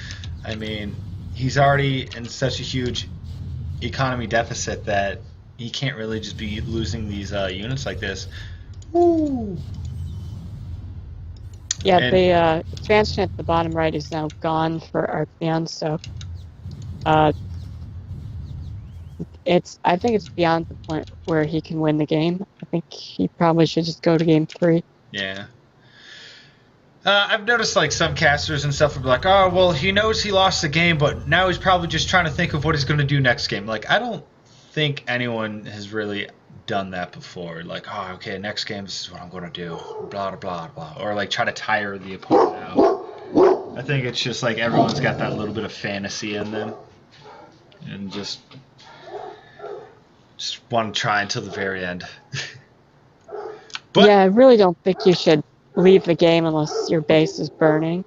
I mean, he's already in such a huge economy deficit that he can't really just be losing these units like this. Woo! Yeah, and the expansion at the bottom right is now gone for Arcneon, so I think it's beyond the point where he can win the game. I think he probably should just go to game 3. Yeah. I've noticed like some casters and stuff will be like, oh, well, he knows he lost the game, but now he's probably just trying to think of what he's going to do next game. Like, I don't think anyone has really done that before. Like, oh, okay, next game, this is what I'm going to do. Blah, blah, blah. Or like try to tire the opponent out. I think it's just like everyone's got that little bit of fantasy in them. And just want to try until the very end. But yeah, I really don't think you should leave the game unless your base is burning.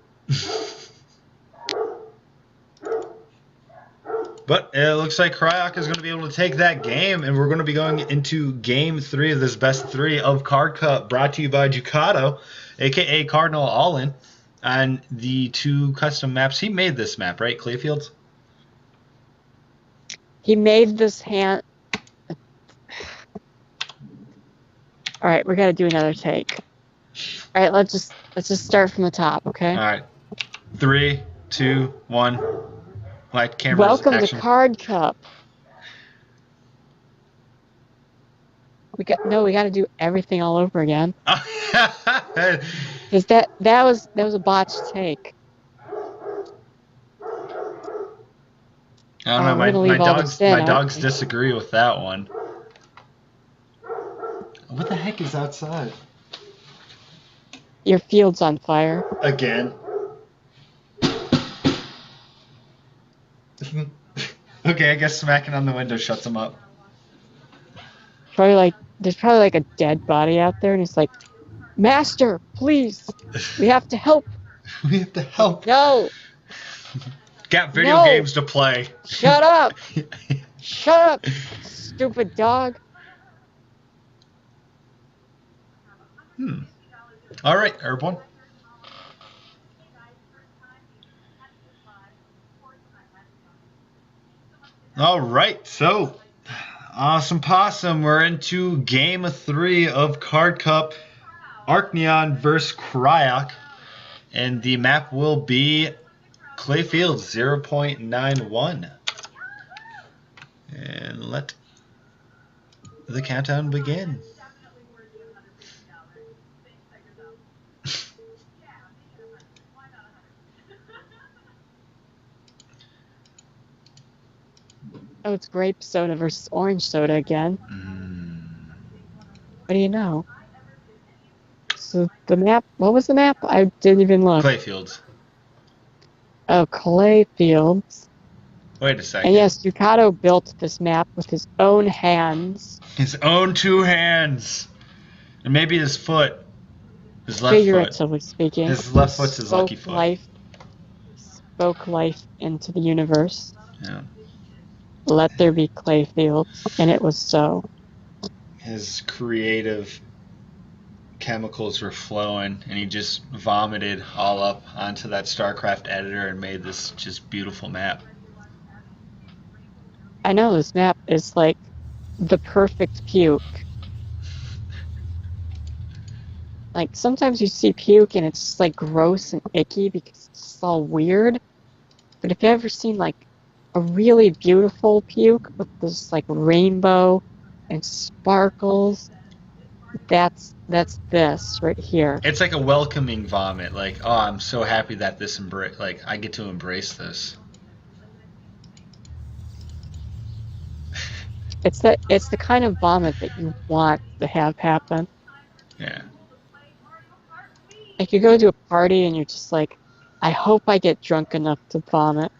But it looks like Cryoc is going to be able to take that game, and we're going to be going into game 3 of this best 3 of Card Cup, brought to you by Ducato, aka Cardinal All-In, on the 2 custom maps. He made this map, right, Clayfields? He made this hand. All right, we got to do another take. All right, let's just start from the top, okay? All right, 3, 2, 1. Light, cameras, welcome action. to Card Cup. We got to do everything all over again. Because that was a botched take. I don't know. My dogs disagree with that one. What the heck is outside? Your field's on fire. Again. Okay, I guess smacking on the window shuts him up. There's probably like a dead body out there, and he's like, Master, please, we have to help. We have to help. No. Got video games to play. Shut up. Shut up, stupid dog. All right, Herbmon. All right, so awesome possum. We're into game 3 of Card Cup, Arcneon versus Cryoc, and the map will be Clayfield 0.91. And let the countdown begin. Oh, it's grape soda versus orange soda again. What do you know? So the map, what was the map? I didn't even look. Clayfields. Oh, Clayfields. Wait a second. And yes, Ducato built this map with his own hands. His own 2 hands. And maybe his foot. His left figuratively foot. Speaking. His left foot's his lucky foot. Spoke life into the universe. Yeah. Let there be Clayfields, and it was so. His creative chemicals were flowing, and he just vomited all up onto that Starcraft editor and made this just beautiful map. I know, this map is like the perfect puke. Like, sometimes you see puke and it's just like gross and icky because it's just all weird. But if you've ever seen like a really beautiful puke with this like rainbow and sparkles That's this right here. It's like a welcoming vomit. Like, oh, I'm so happy that this like I get to embrace this. It's the kind of vomit that you want to have happen. Yeah. Like you go to a party and you're just like, I hope I get drunk enough to vomit.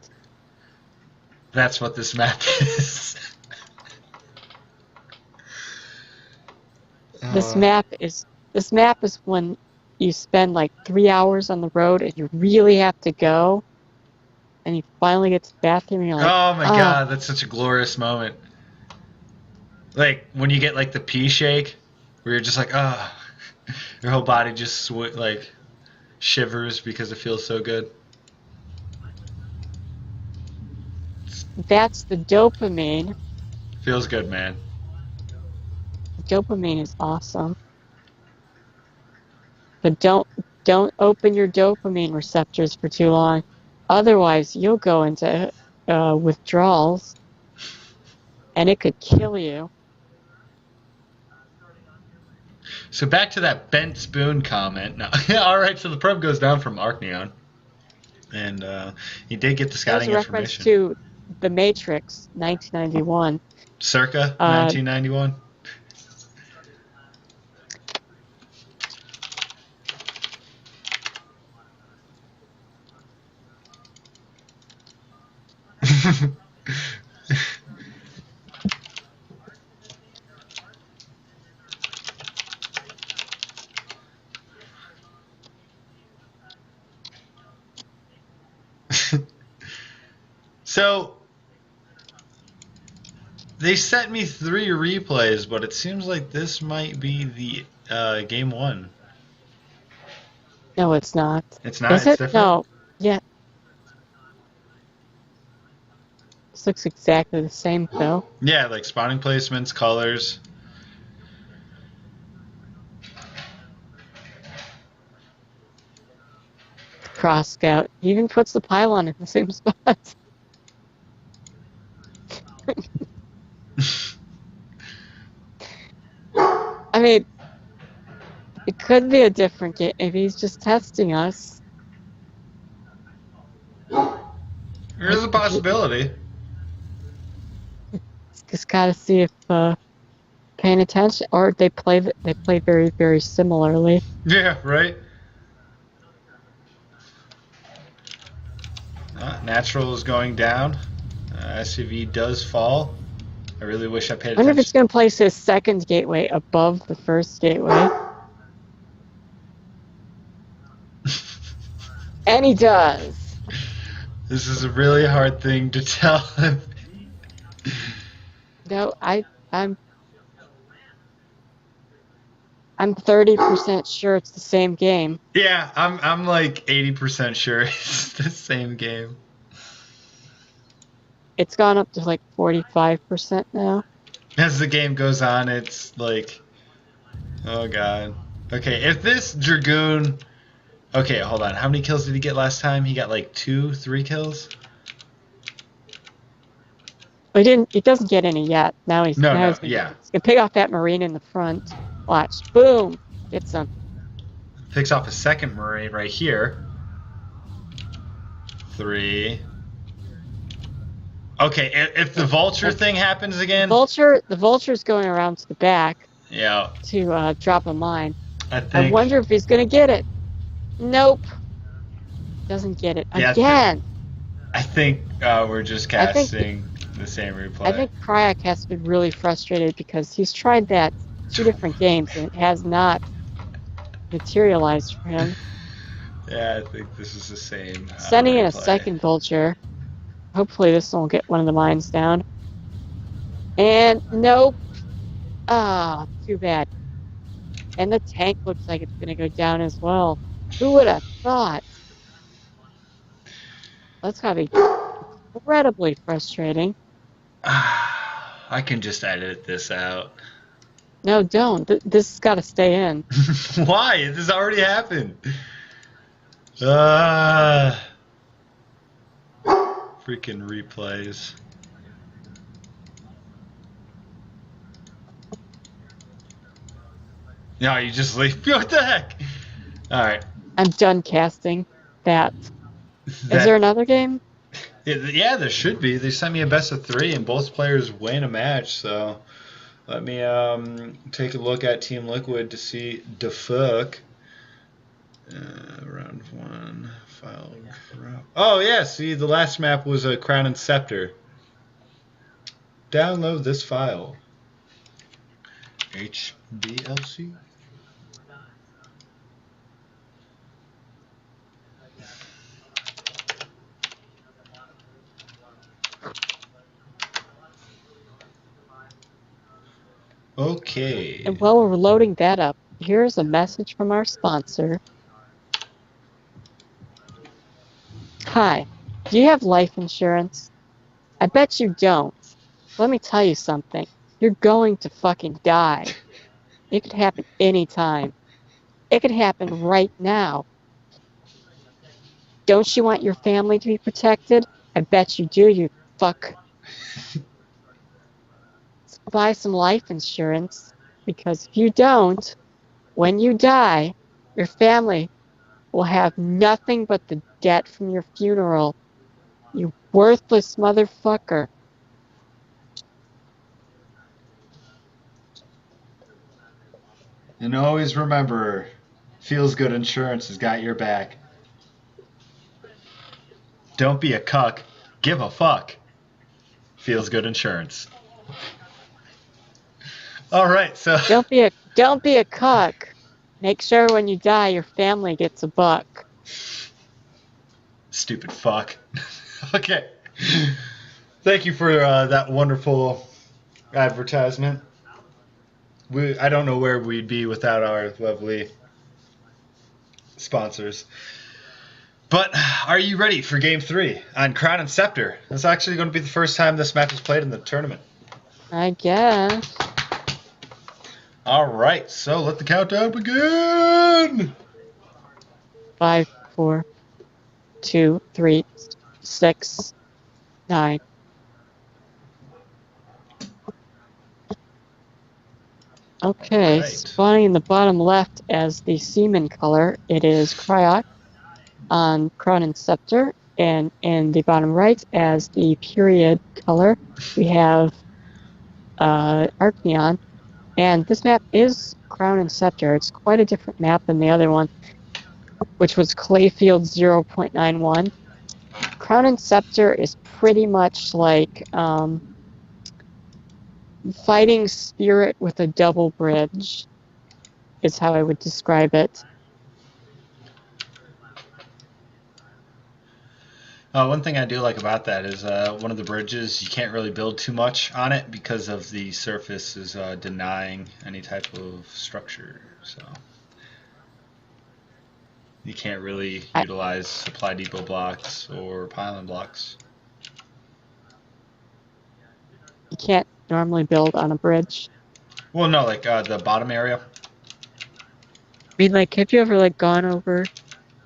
That's what this map is. This map is when you spend like 3 hours on the road and you really have to go, and you finally get to the bathroom and you're like, oh my god, that's such a glorious moment. Like when you get like the pee shake, where you're just like, ah, oh. Your whole body just like shivers because it feels so good. That's the dopamine. Feels good, man. Dopamine is awesome. But don't open your dopamine receptors for too long. Otherwise, you'll go into withdrawals, and it could kill you. So back to that bent spoon comment. No. All right, so the probe goes down from Arcneon, and he did get the scouting There's a reference information. to The Matrix, 1991. Circa 1991. So they sent me 3 replays, but it seems like this might be the game 1. No, it's not. It's not. Is It's it? different. No. Yeah. This looks exactly the same, though. Yeah, like spawning placements, colors. Cross Scout. He even puts the pylon in the same spot. I mean, it could be a different game if he's just testing us. There's a possibility. Just gotta see if paying attention, or they play very, very similarly. Yeah, right. Natural is going down. SUV does fall. I really wish I paid I wonder if it's attention. going to place his second gateway above the first gateway. And he does. This is a really hard thing to tell him. No, I'm 30% sure it's the same game. Yeah, I'm like 80% sure it's the same game. It's gone up to like 45% now. As the game goes on, it's like, oh god. Okay, if this Dragoon... Okay, hold on. How many kills did he get last time? He got like 2, 3 kills? He doesn't get any yet. Now he's gonna pick off that Marine in the front. Watch. Boom! Gets him. Picks off a second Marine right here. 3. Okay, if the vulture thing happens again... The vulture's going around to the back. Yeah. To drop a mine. I wonder if he's gonna get it. Nope. Doesn't get it. Again! I think we're just casting the same replay. I think Cryoc has been really frustrated because he's tried that 2 different games and it has not materialized for him. Yeah, I think this is the same. Sending in a second vulture. Hopefully this one will get one of the mines down. And nope. Ah, too bad. And the tank looks like it's gonna go down as well. Who would have thought? That's gotta be incredibly frustrating. I can just edit this out. No, don't. This has got to stay in. Why? This already happened. Freaking replays. No, you just leave. What the heck? Alright. I'm done casting that. Is there another game? Yeah, there should be. They sent me a best of 3 and both players win a match, so let me take a look at Team Liquid to see the fuck. Round 1 file. Oh yeah, see the last map was a Crown and Scepter. Download this file. HBLC. Okay. And while we're loading that up, here's a message from our sponsor. Hi, do you have life insurance? I bet you don't. Let me tell you something. You're going to fucking die. It could happen anytime. It could happen right now. Don't you want your family to be protected? I bet you do, you fuck. So buy some life insurance, because if you don't, when you die, your family will have nothing but the debt from your funeral. You worthless motherfucker. And always remember, Feels Good Insurance has got your back. Don't be a cuck. Give a fuck. Feels Good Insurance. All right, so Don't be a cuck. Make sure when you die, your family gets a buck. Stupid fuck. Okay. Thank you for that wonderful advertisement. I don't know where we'd be without our lovely sponsors. But are you ready for Game 3 on Crown and Scepter? It's actually going to be the first time this match is played in the tournament. I guess. All right, so let the countdown begin. 5, 4, 2, 3, 6, 9. Okay, Right. spawning in the bottom left as the seaman color, it is Cryoc on Crown and Scepter, and in the bottom right as the period color, we have Arcneon, and this map is Crown and Scepter. It's quite a different map than the other one, which was Clayfield 0.91. Crown and Scepter is pretty much like fighting spirit with a double bridge, is how I would describe it. One thing I do like about that is one of the bridges, you can't really build too much on it because of the surface is denying any type of structure. So you can't really utilize supply depot blocks or pylon blocks. You can't normally build on a bridge. Well, no, like the bottom area. I mean, like, have you ever, like, gone over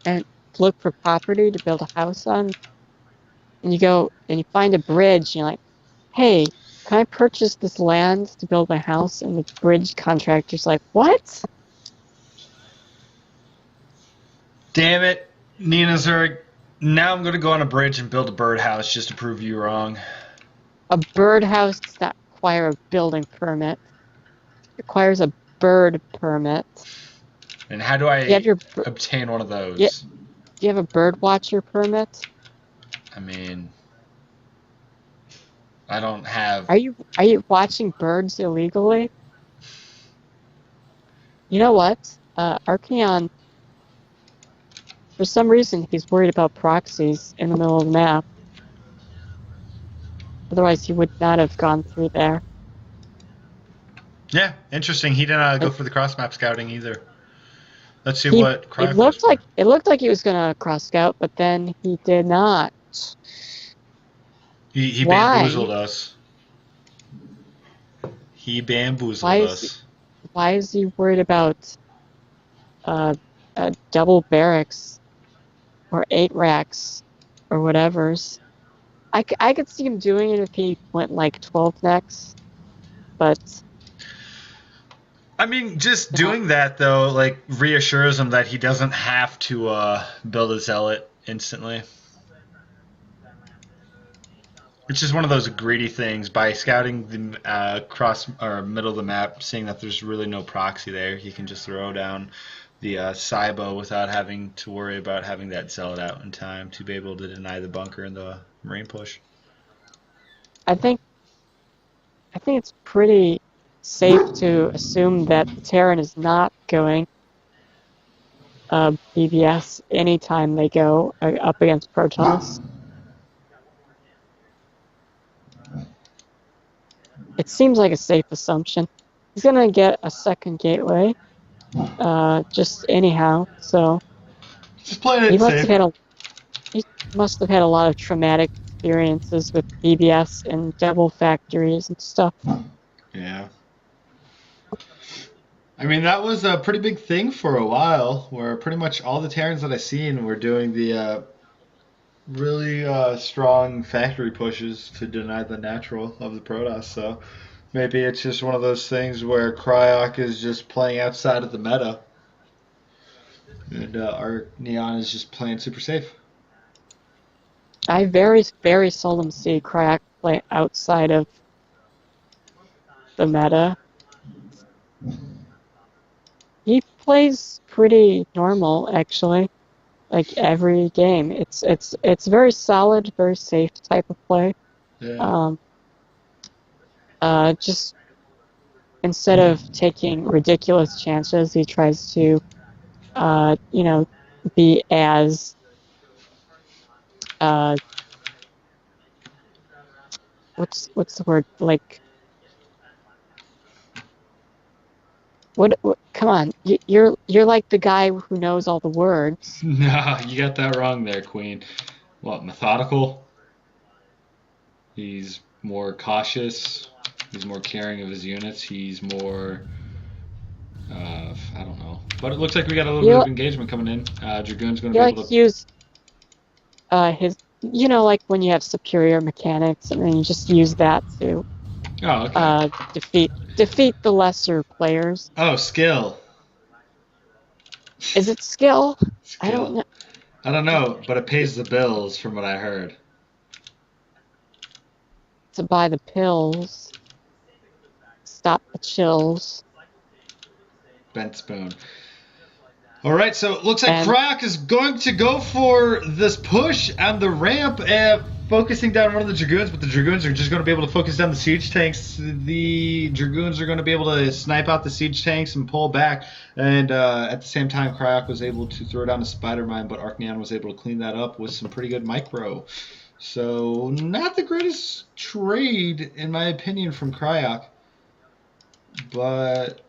and looked for property to build a house on? And you go and you find a bridge, and you're like, hey, can I purchase this land to build my house? And the bridge contractor's like, what? Damn it, NinaZerg. Now I'm going to go on a bridge and build a birdhouse just to prove you wrong. A birdhouse does not require a building permit. It requires a bird permit. And how do I obtain one of those? Do you have a bird watcher permit? I mean, I don't have... Are you watching birds illegally? You know what? Arcneon, for some reason, he's worried about proxies in the middle of the map. Otherwise, he would not have gone through there. Yeah, interesting. He didn't go for the cross-map scouting either. Let's see what Cryoc it looked like he was gonna cross scout, but then he did not. He bamboozled us. He bamboozled us. Why is he worried about double barracks or 8 racks or whatever's? I could see him doing it if he went like 12 next, but I mean, just doing that though, like reassures him that he doesn't have to build a zealot instantly. It's just one of those greedy things. By scouting the cross or middle of the map, seeing that there's really no proxy there, he can just throw down the Cybo without having to worry about having that zealot out in time to be able to deny the bunker and the marine push. I think it's pretty safe to assume that the Terran is not going BBS anytime they go up against Protoss. It seems like a safe assumption. He's gonna get a second gateway, just anyhow. So Just playing it he must safe. have had a lot of traumatic experiences with BBS and double factories and stuff. Yeah. I mean, that was a pretty big thing for a while, where pretty much all the Terrans that I seen were doing the really strong factory pushes to deny the natural of the Protoss. So maybe it's just one of those things where Cryoc is just playing outside of the meta, and Arcneon is just playing super safe. I very, very seldom see Cryoc play outside of the meta. He plays pretty normal, actually. Like every game, it's very solid, very safe type of play. Yeah. Just instead of taking ridiculous chances, he tries to, be as what's the word, like what come on, you're like the guy who knows all the words. No, you got that wrong there, Queen. What, methodical? He's more cautious. He's more caring of his units. He's more, I don't know. But it looks like we got a little bit of engagement coming in. Dragoon's going to be able to use his, like when you have superior mechanics, and then you just use that to defeat the lesser players. Oh, skill. Is it skill? Skill. I don't know. I don't know, but it pays the bills from what I heard. To buy the pills. Stop the chills. Bent spoon. All right, so it looks like Cryoc is going to go for this push on the ramp, focusing down one of the Dragoons, but the Dragoons are just going to be able to focus down the siege tanks. The Dragoons are going to be able to snipe out the siege tanks and pull back, and at the same time, Cryoc was able to throw down a spider mine, but Arcneon was able to clean that up with some pretty good micro. So not the greatest trade, in my opinion, from Cryoc, but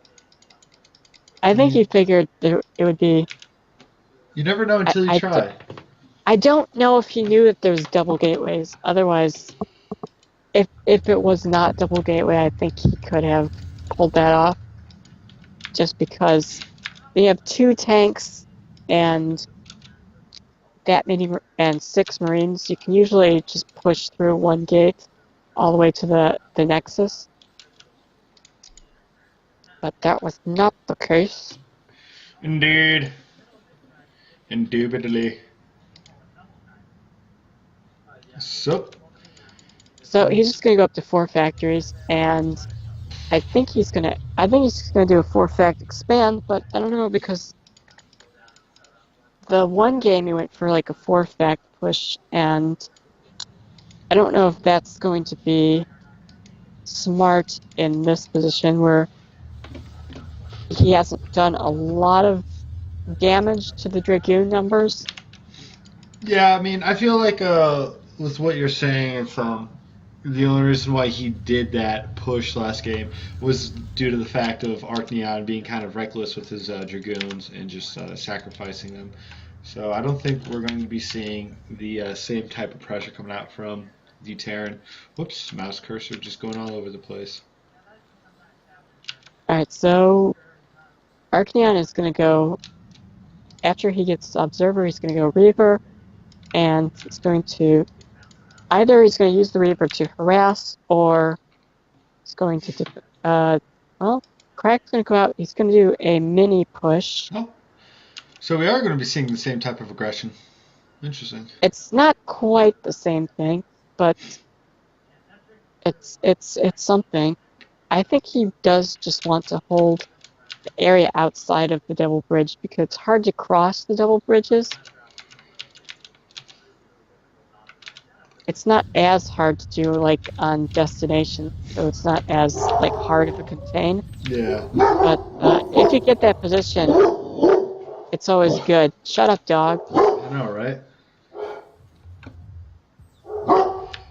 I think he figured that it would be. You never know until you try. I don't know if he knew that there was double gateways. Otherwise, if it was not double gateway, I think he could have pulled that off. Just because they have 2 tanks and that many and 6 Marines, you can usually just push through 1 gate all the way to the Nexus. But that was not the case. Indeed. Indubitably. So he's just gonna go up to 4 factories, and I think he's gonna do a 4-fact expand, but I don't know, because the one game he went for like a 4-fact push, and I don't know if that's going to be smart in this position where he hasn't done a lot of damage to the Dragoon numbers. Yeah, I mean, I feel like with what you're saying, it's the only reason why he did that push last game was due to the fact of Arcneon being kind of reckless with his Dragoons and just sacrificing them. So I don't think we're going to be seeing the same type of pressure coming out from the Terran. Whoops, mouse cursor just going all over the place. Alright, so Arcneon is going to go, after he gets Observer, he's going to go Reaver, and he's going to, either he's going to use the Reaver to harass, or he's going to, well, Crack's gonna go out. He's gonna do a mini push. Oh, so we are going to be seeing the same type of aggression. Interesting. It's not quite the same thing, but it's something. I think he does just want to hold the area outside of the double bridge because it's hard to cross the double bridges. It's not as hard to do like on destination, so it's not as like hard of a contain. Yeah. But if you get that position, it's always good. Shut up, dog. I know, right?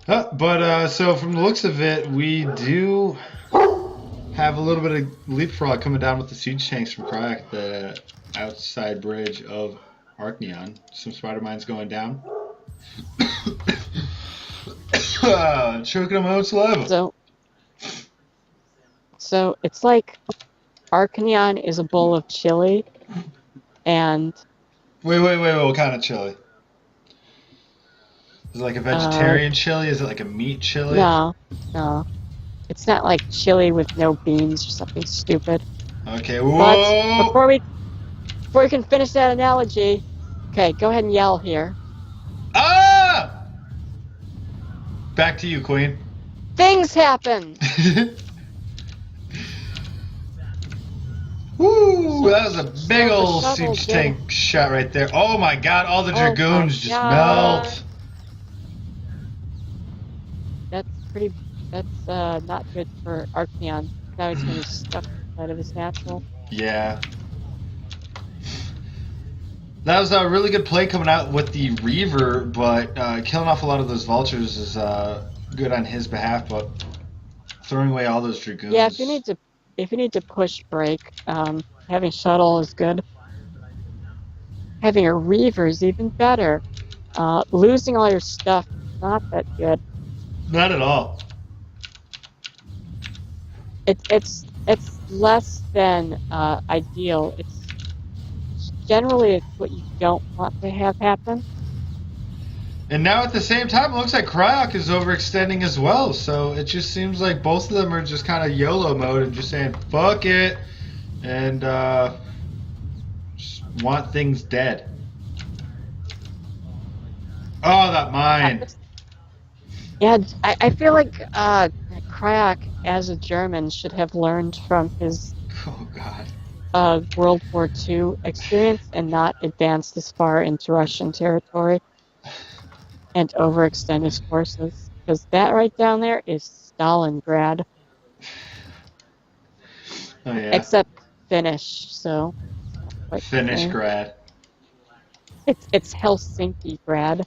But so from the looks of it, we do have a little bit of leapfrog coming down with the siege tanks from Cryoc, the outside bridge of Arcneon. Some spider mines going down. Choking on my own saliva. So it's like Arcneon is a bowl of chili, and Wait, what kind of chili? Is it like a vegetarian chili? Is it like a meat chili? No. It's not like chili with no beans or something stupid. Okay, whoa! But before we can finish that analogy, okay, go ahead and yell here. Ah! Back to you, Queen. Things happen! Woo! That was a big old siege tank shot right there. Oh my god, all the dragoons just melt. That's not good for Arcneon. Now he's gonna be stuck inside of his natural. Yeah. That was a really good play coming out with the Reaver, but killing off a lot of those vultures is good on his behalf, but throwing away all those dragoons. Yeah, if you need to push break, having shuttle is good. Having a Reaver is even better. Losing all your stuff is not that good. Not at all. It's less than ideal. It's what you don't want to have happen. And now at the same time, it looks like Cryoc is overextending as well. So it just seems like both of them are just kind of YOLO mode and just saying fuck it, and just want things dead. Oh, that mine. Yeah, I feel like Cryoc, as a German, should have learned from his World War II experience and not advance this far into Russian territory and overextend his forces. Because that right down there is Stalingrad. Oh, yeah. Except Finnish, so... Finnish grad. It's Helsinki grad.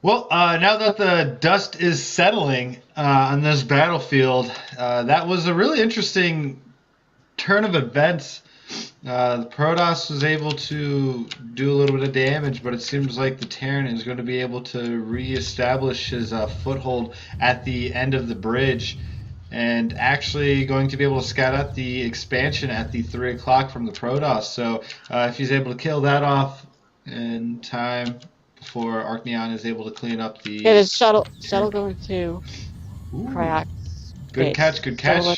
Well, now that the dust is settling on this battlefield, that was a really interesting turn of events. The Protoss was able to do a little bit of damage, but it seems like the Terran is going to be able to reestablish his foothold at the end of the bridge, and actually going to be able to scout out the expansion at the 3 o'clock from the Protoss. So if he's able to kill that off in time before Arcneon is able to clean up the... Yeah, there's shuttle going to Cryoc. Good catch, good catch. So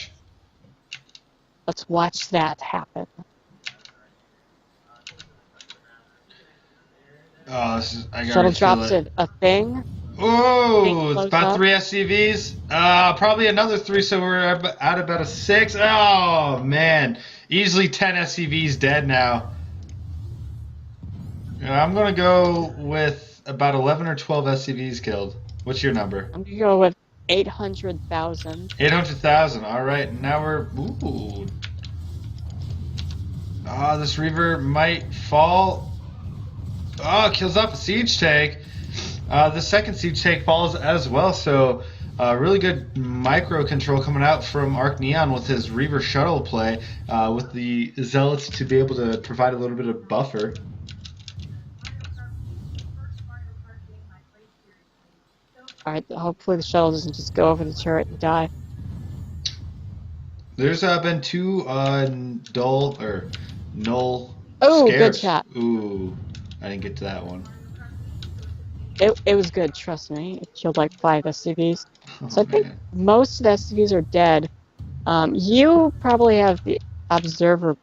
let's watch that happen. Oh, I Shuttle drops it. A thing. Oh, it's about 3 SCVs. Probably another 3, so we're at about a 6. Oh, man. Easily 10 SCVs dead now. I'm going to go with about 11 or 12 SCVs killed. What's your number? I'm going to go with 800,000. 800,000. All right. Now we're... Ooh. This Reaver might fall. Oh, kills off a siege tank. The second siege tank falls as well, so really good micro control coming out from Arcneon with his Reaver shuttle play, with the Zealots to be able to provide a little bit of buffer. Alright, hopefully the shuttle doesn't just go over the turret and die. There's been 2 null Oh, scares. good shot. Ooh, I didn't get to that one. It was good, trust me. It killed like 5 SCVs. So I think man. most of the SCVs are dead. You probably have the observer.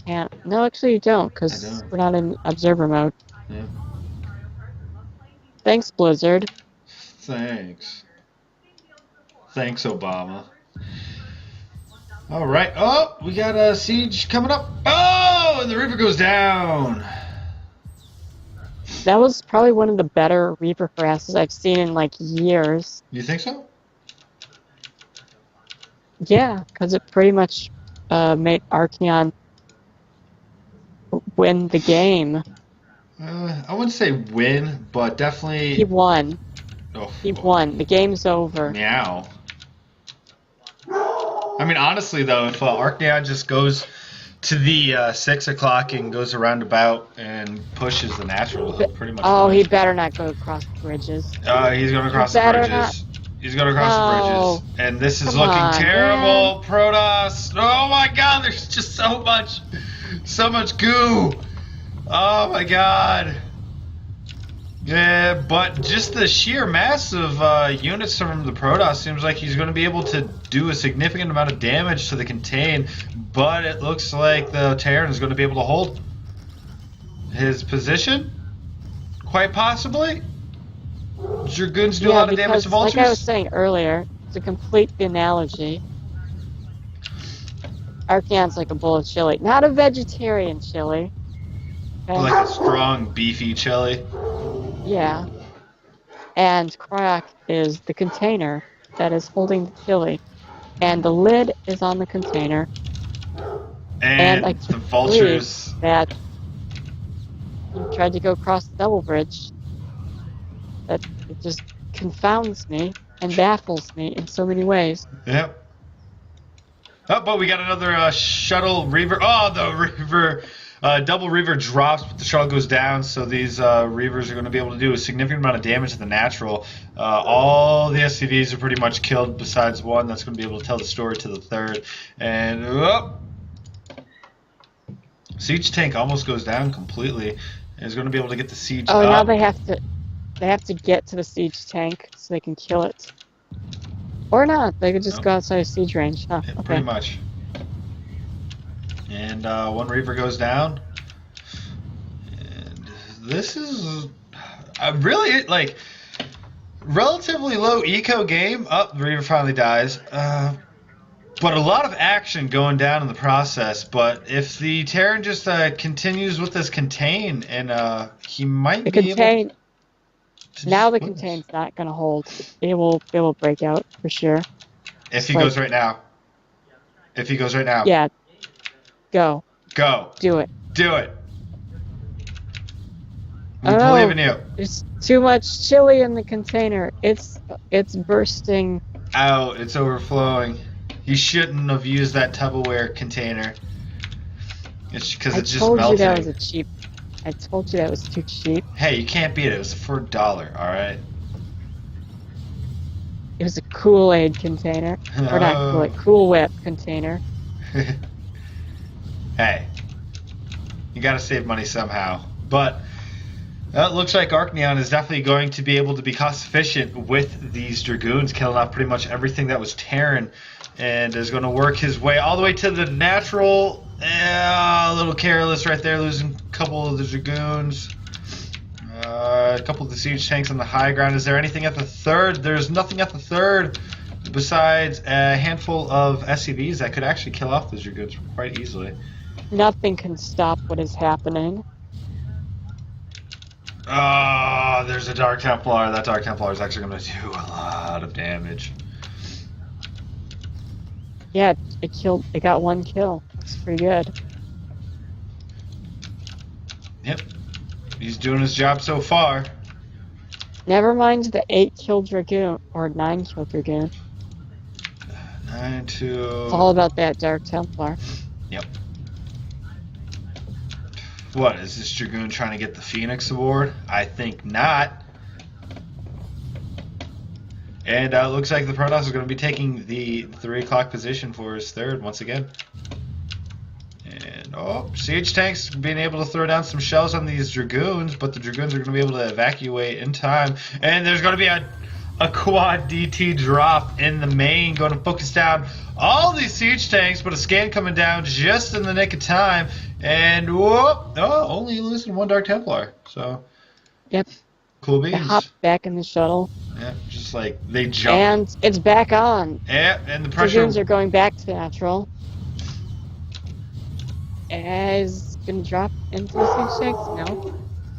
No, actually you don't, I because don't. we're not in observer mode. Yeah. Thanks, Blizzard. Thanks. Thanks, Obama. All right. Oh, we got a siege coming up. Oh, and the river goes down. That was probably one of the better Reaper harasses I've seen in like years. You think so? Yeah, because it pretty much made Arcneon win the game. I wouldn't say win, but definitely. He won. Oh, He won. The game's over. meow. I mean, honestly, though, if Arcneon just goes to the 6 o'clock and goes around about and pushes the natural, pretty much. Oh, wins. he better not go across the bridges. He's going to cross the better bridges. He's going to cross the bridges. And this is Come looking on, terrible. Man. Protoss. Oh my god, there's just so much goo. Oh my god. Yeah, but just the sheer mass of units from the Protoss seems like he's going to be able to do a significant amount of damage to the contain, but it looks like the Terran is going to be able to hold his position, quite possibly. Dragoons do a lot of damage to vultures. Like I was saying earlier, to complete the analogy, Arcneon's like a bowl of chili, not a vegetarian chili. Okay? Like a strong, beefy chili. Yeah. And Cryoc is the container that is holding the chili. And the lid is on the container. And I the vultures that you tried to go across the double bridge. That it just confounds me and baffles me in so many ways. Yep. Oh, but we got another shuttle Reaver. Oh, the Reaver. Double Reaver drops, but the shuttle goes down, so these Reavers are going to be able to do a significant amount of damage to the natural. All the SCVs are pretty much killed besides one that's going to be able to tell the story to the third. And siege tank almost goes down completely. And is going to be able to get the siege up. Now they have to get to the siege tank so they can kill it. Or not, they could just go outside of siege range. Huh, Yeah, okay. pretty much. And one Reaver goes down. And this is really, like, relatively low eco game. Oh, the Reaver finally dies. But a lot of action going down in the process. But if the Terran just continues with this contain, and he might be able to now the contain's not going to hold. It will break out for sure. If he goes right now. If he goes right now. Yeah. Go. Go. Do it. Do it. We believe in you. There's too much chili in the container. It's bursting out. It's overflowing. You shouldn't have used that Tupperware container. It's because it's just melting. I told you that was too cheap. Hey, you can't beat it. It was for $1, alright? It was a Kool-Aid container. Or not Kool-Aid, Cool Whip container. Hey, you gotta save money somehow. But it looks like Arcneon is definitely going to be able to be cost efficient with these Dragoons, killing off pretty much everything that was Terran, and is going to work his way all the way to the natural. A little careless right there, losing a couple of the Dragoons. A couple of the siege tanks on the high ground. Is there anything at the third? There's nothing at the third besides a handful of SCVs that could actually kill off those Dragoons quite easily. Nothing can stop what is happening. There's a Dark Templar. That Dark Templar is actually going to do a lot of damage. Yeah, it got one kill. It's pretty good. Yep. He's doing his job so far. Never mind the 8-kill Dragoon, or 9-kill Dragoon. 9 to... It's all about that Dark Templar. Yep. What, is this Dragoon trying to get the Phoenix Award? I think not. And it looks like the Protoss is going to be taking the 3 o'clock position for his third once again. And, siege tanks being able to throw down some shells on these Dragoons, but the Dragoons are going to be able to evacuate in time. And there's going to be a a quad DT drop in the main, going to focus down all these siege tanks, but a scan coming down just in the nick of time, and whoop, oh, only losing one Dark Templar. So, yep, cool they hop beans. back in the shuttle, Yeah, just like they jump. and it's back on. Yeah, and the Dragoons pressure. are going back to natural. As gonna drop into the siege tanks? No,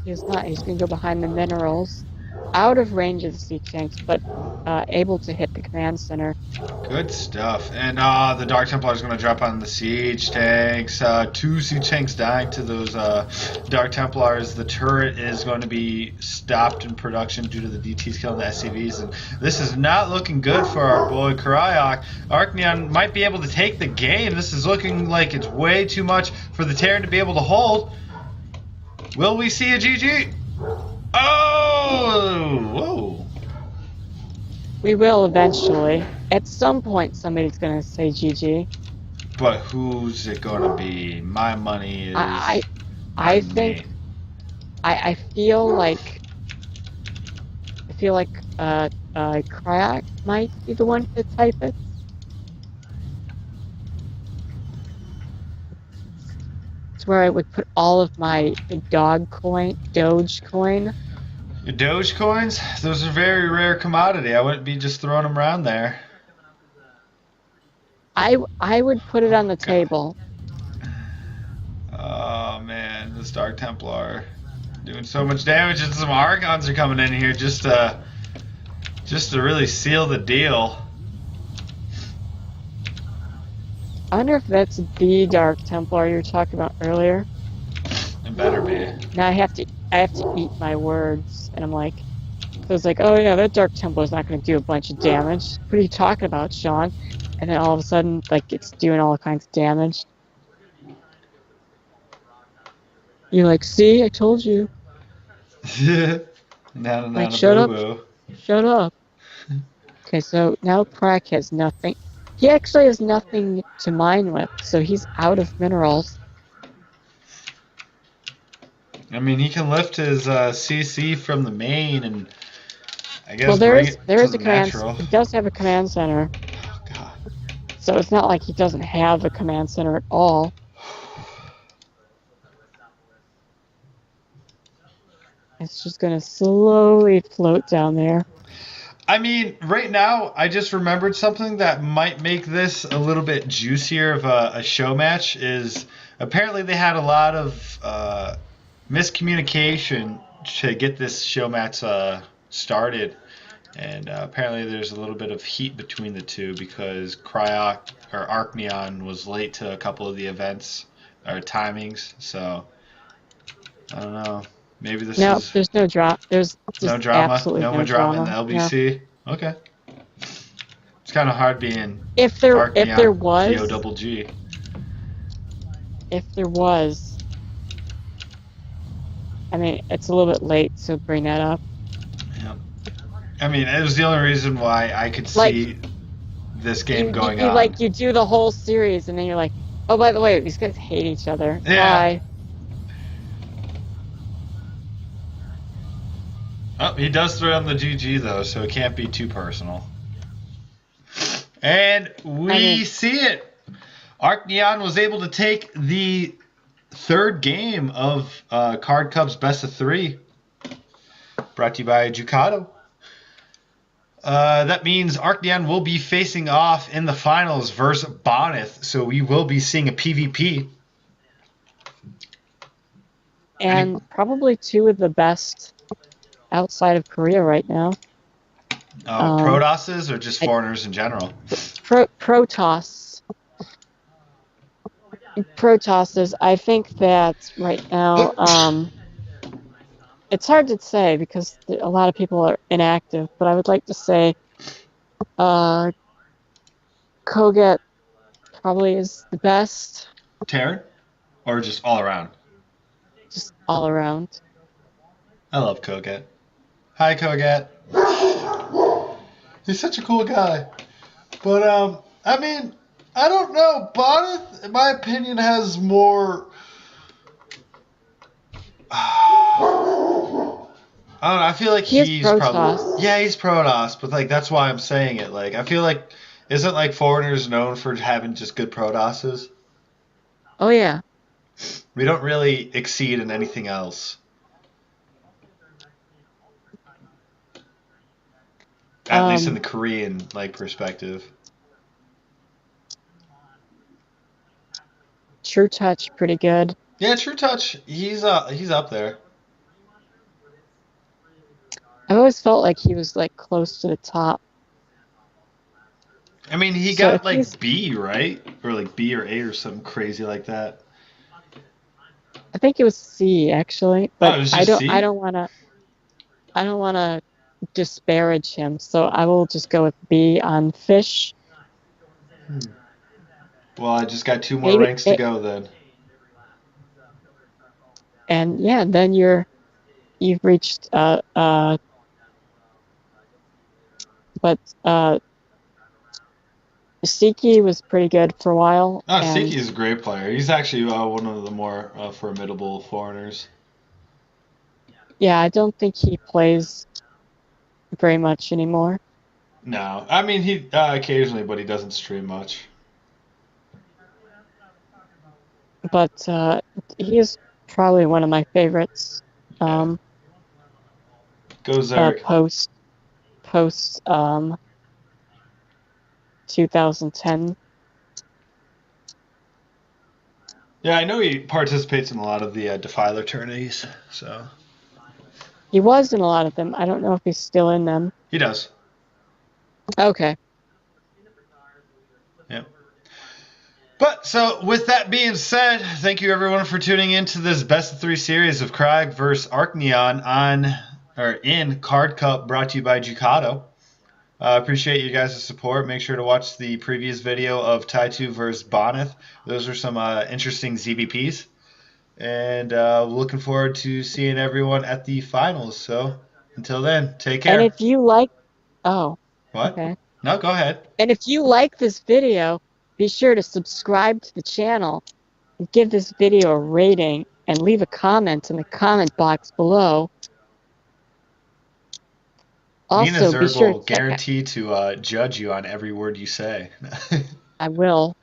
he's not. He's gonna go behind the minerals, out of range of the siege tanks, but able to hit the command center. Good stuff. And the Dark Templar is going to drop on the siege tanks. 2 siege tanks dying to those Dark Templars. The turret is going to be stopped in production due to the DTs killing the SCVs. And this is not looking good for our boy Cryoc. Arcneon might be able to take the game. This is looking like it's way too much for the Terran to be able to hold. Will we see a GG? Oh! Whoa. We will eventually. At some point, somebody's gonna say GG. But who's it gonna be? My money is. I think. I feel like. Cryoc might be the one to type it. It's where I would put all of my Doge coin. Your Doge coins? Those are very rare commodity. I wouldn't be just throwing them around there. I would put it on the table. Oh man, this Dark Templar doing so much damage, and some Archons are coming in here just to really seal the deal. I wonder if that's the Dark Templar you were talking about earlier. It better be. Now I have to eat my words, and I'm like, so it's like, oh yeah, that Dark Templar is not going to do a bunch of damage. What are you talking about, Sean? And then all of a sudden, like, it's doing all kinds of damage. You're like, see, I told you. Like, shut up. Shut up. Okay, so now Cryoc has nothing. He actually has nothing to mine with, so he's out of minerals. I mean, he can lift his CC from the main, and I guess well, there is a command. Natural. He does have a command center. Oh God. So it's not like he doesn't have a command center at all. It's just gonna slowly float down there. I mean, right now, I just remembered something that might make this a little bit juicier of a show match. Is apparently they had a lot of miscommunication to get this show match started, and apparently there's a little bit of heat between the two because Cryoc or Arcneon was late to a couple of the events or timings. So I don't know. Maybe this is... there's no drama. There's no drama? no drama in the LBC? No. Okay. It's kind of hard being if there was POGG. If there was, I mean, it's a little bit late, so bring that up. Yeah. I mean, it was the only reason why I could see this game going on. Like, you do the whole series, and then you're like, oh, by the way, these guys hate each other. Yeah. Bye. Oh, he does throw on the GG, though, so it can't be too personal. And we see it. Arcneon was able to take the third game of Card Cubs Best of 3. Brought to you by Ducato. That means Arcneon will be facing off in the finals versus Bonith, so we will be seeing a PvP. And probably two of the best outside of Korea right now. Protosses or just foreigners in general? Protosses. I think that right now, it's hard to say because a lot of people are inactive, but I would like to say Koget probably is the best. Terran? Or just all around? Just all around. I love Koget. Hi, Koget. He's such a cool guy. But, I mean, I don't know. Bonith, in my opinion, has more... I don't know, I feel like He is he's Protoss. probably... Yeah, he's Protoss, but like that's why I'm saying it. Like I feel like... Isn't like Foreigners known for having just good Protosses? Oh yeah. We don't really exceed in anything else. At least in the Korean like perspective. True Touch, pretty good. Yeah, True Touch, he's up there. I always felt like he was like close to the top. I mean, he So got if he's, like B, right? Or like B or A or something crazy like that. I think it was C actually, Oh, but it was I just don't, I C? don't wanna, I don't wanna disparage him. So I will just go with B on Fish. Well, I just got 2 more Maybe, ranks to go then. and yeah, then you've reached but Siki was pretty good for a while, Oh, and Siki's a great player. He's actually one of the more formidable foreigners. yeah, I don't think he plays very much anymore. No, I mean he occasionally, but he doesn't stream much. But he is probably one of my favorites. Yeah. Go Zerg. Post 2010. Yeah, I know he participates in a lot of the Defiler tourneys, so... He was in a lot of them. I don't know if he's still in them. He does. Okay. Yep. But, so, with that being said, thank you everyone for tuning in to this Best of 3 series of Cryoc vs. Arcneon in Card Cup, brought to you by Ducato. Appreciate you guys' support. Make sure to watch the previous video of Pt2 vs. Bonneth. Those are some interesting ZVPs. And looking forward to seeing everyone at the finals. So, until then, take care. And if you like... Oh. What? Okay. No, go ahead. And if you like this video, be sure to subscribe to the channel, and give this video a rating, and leave a comment in the comment box below. Also, be NinaZerg sure will to check out... guarantee to judge you on every word you say. I will.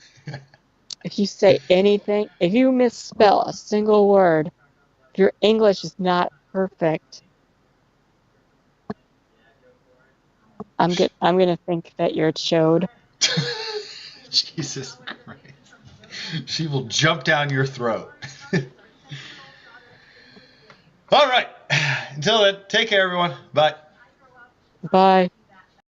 If you say anything, if you misspell a single word, if your English is not perfect, I'm gonna think that you're a chode. Jesus Christ. She will jump down your throat. All right. Until then, take care, everyone. Bye. Bye.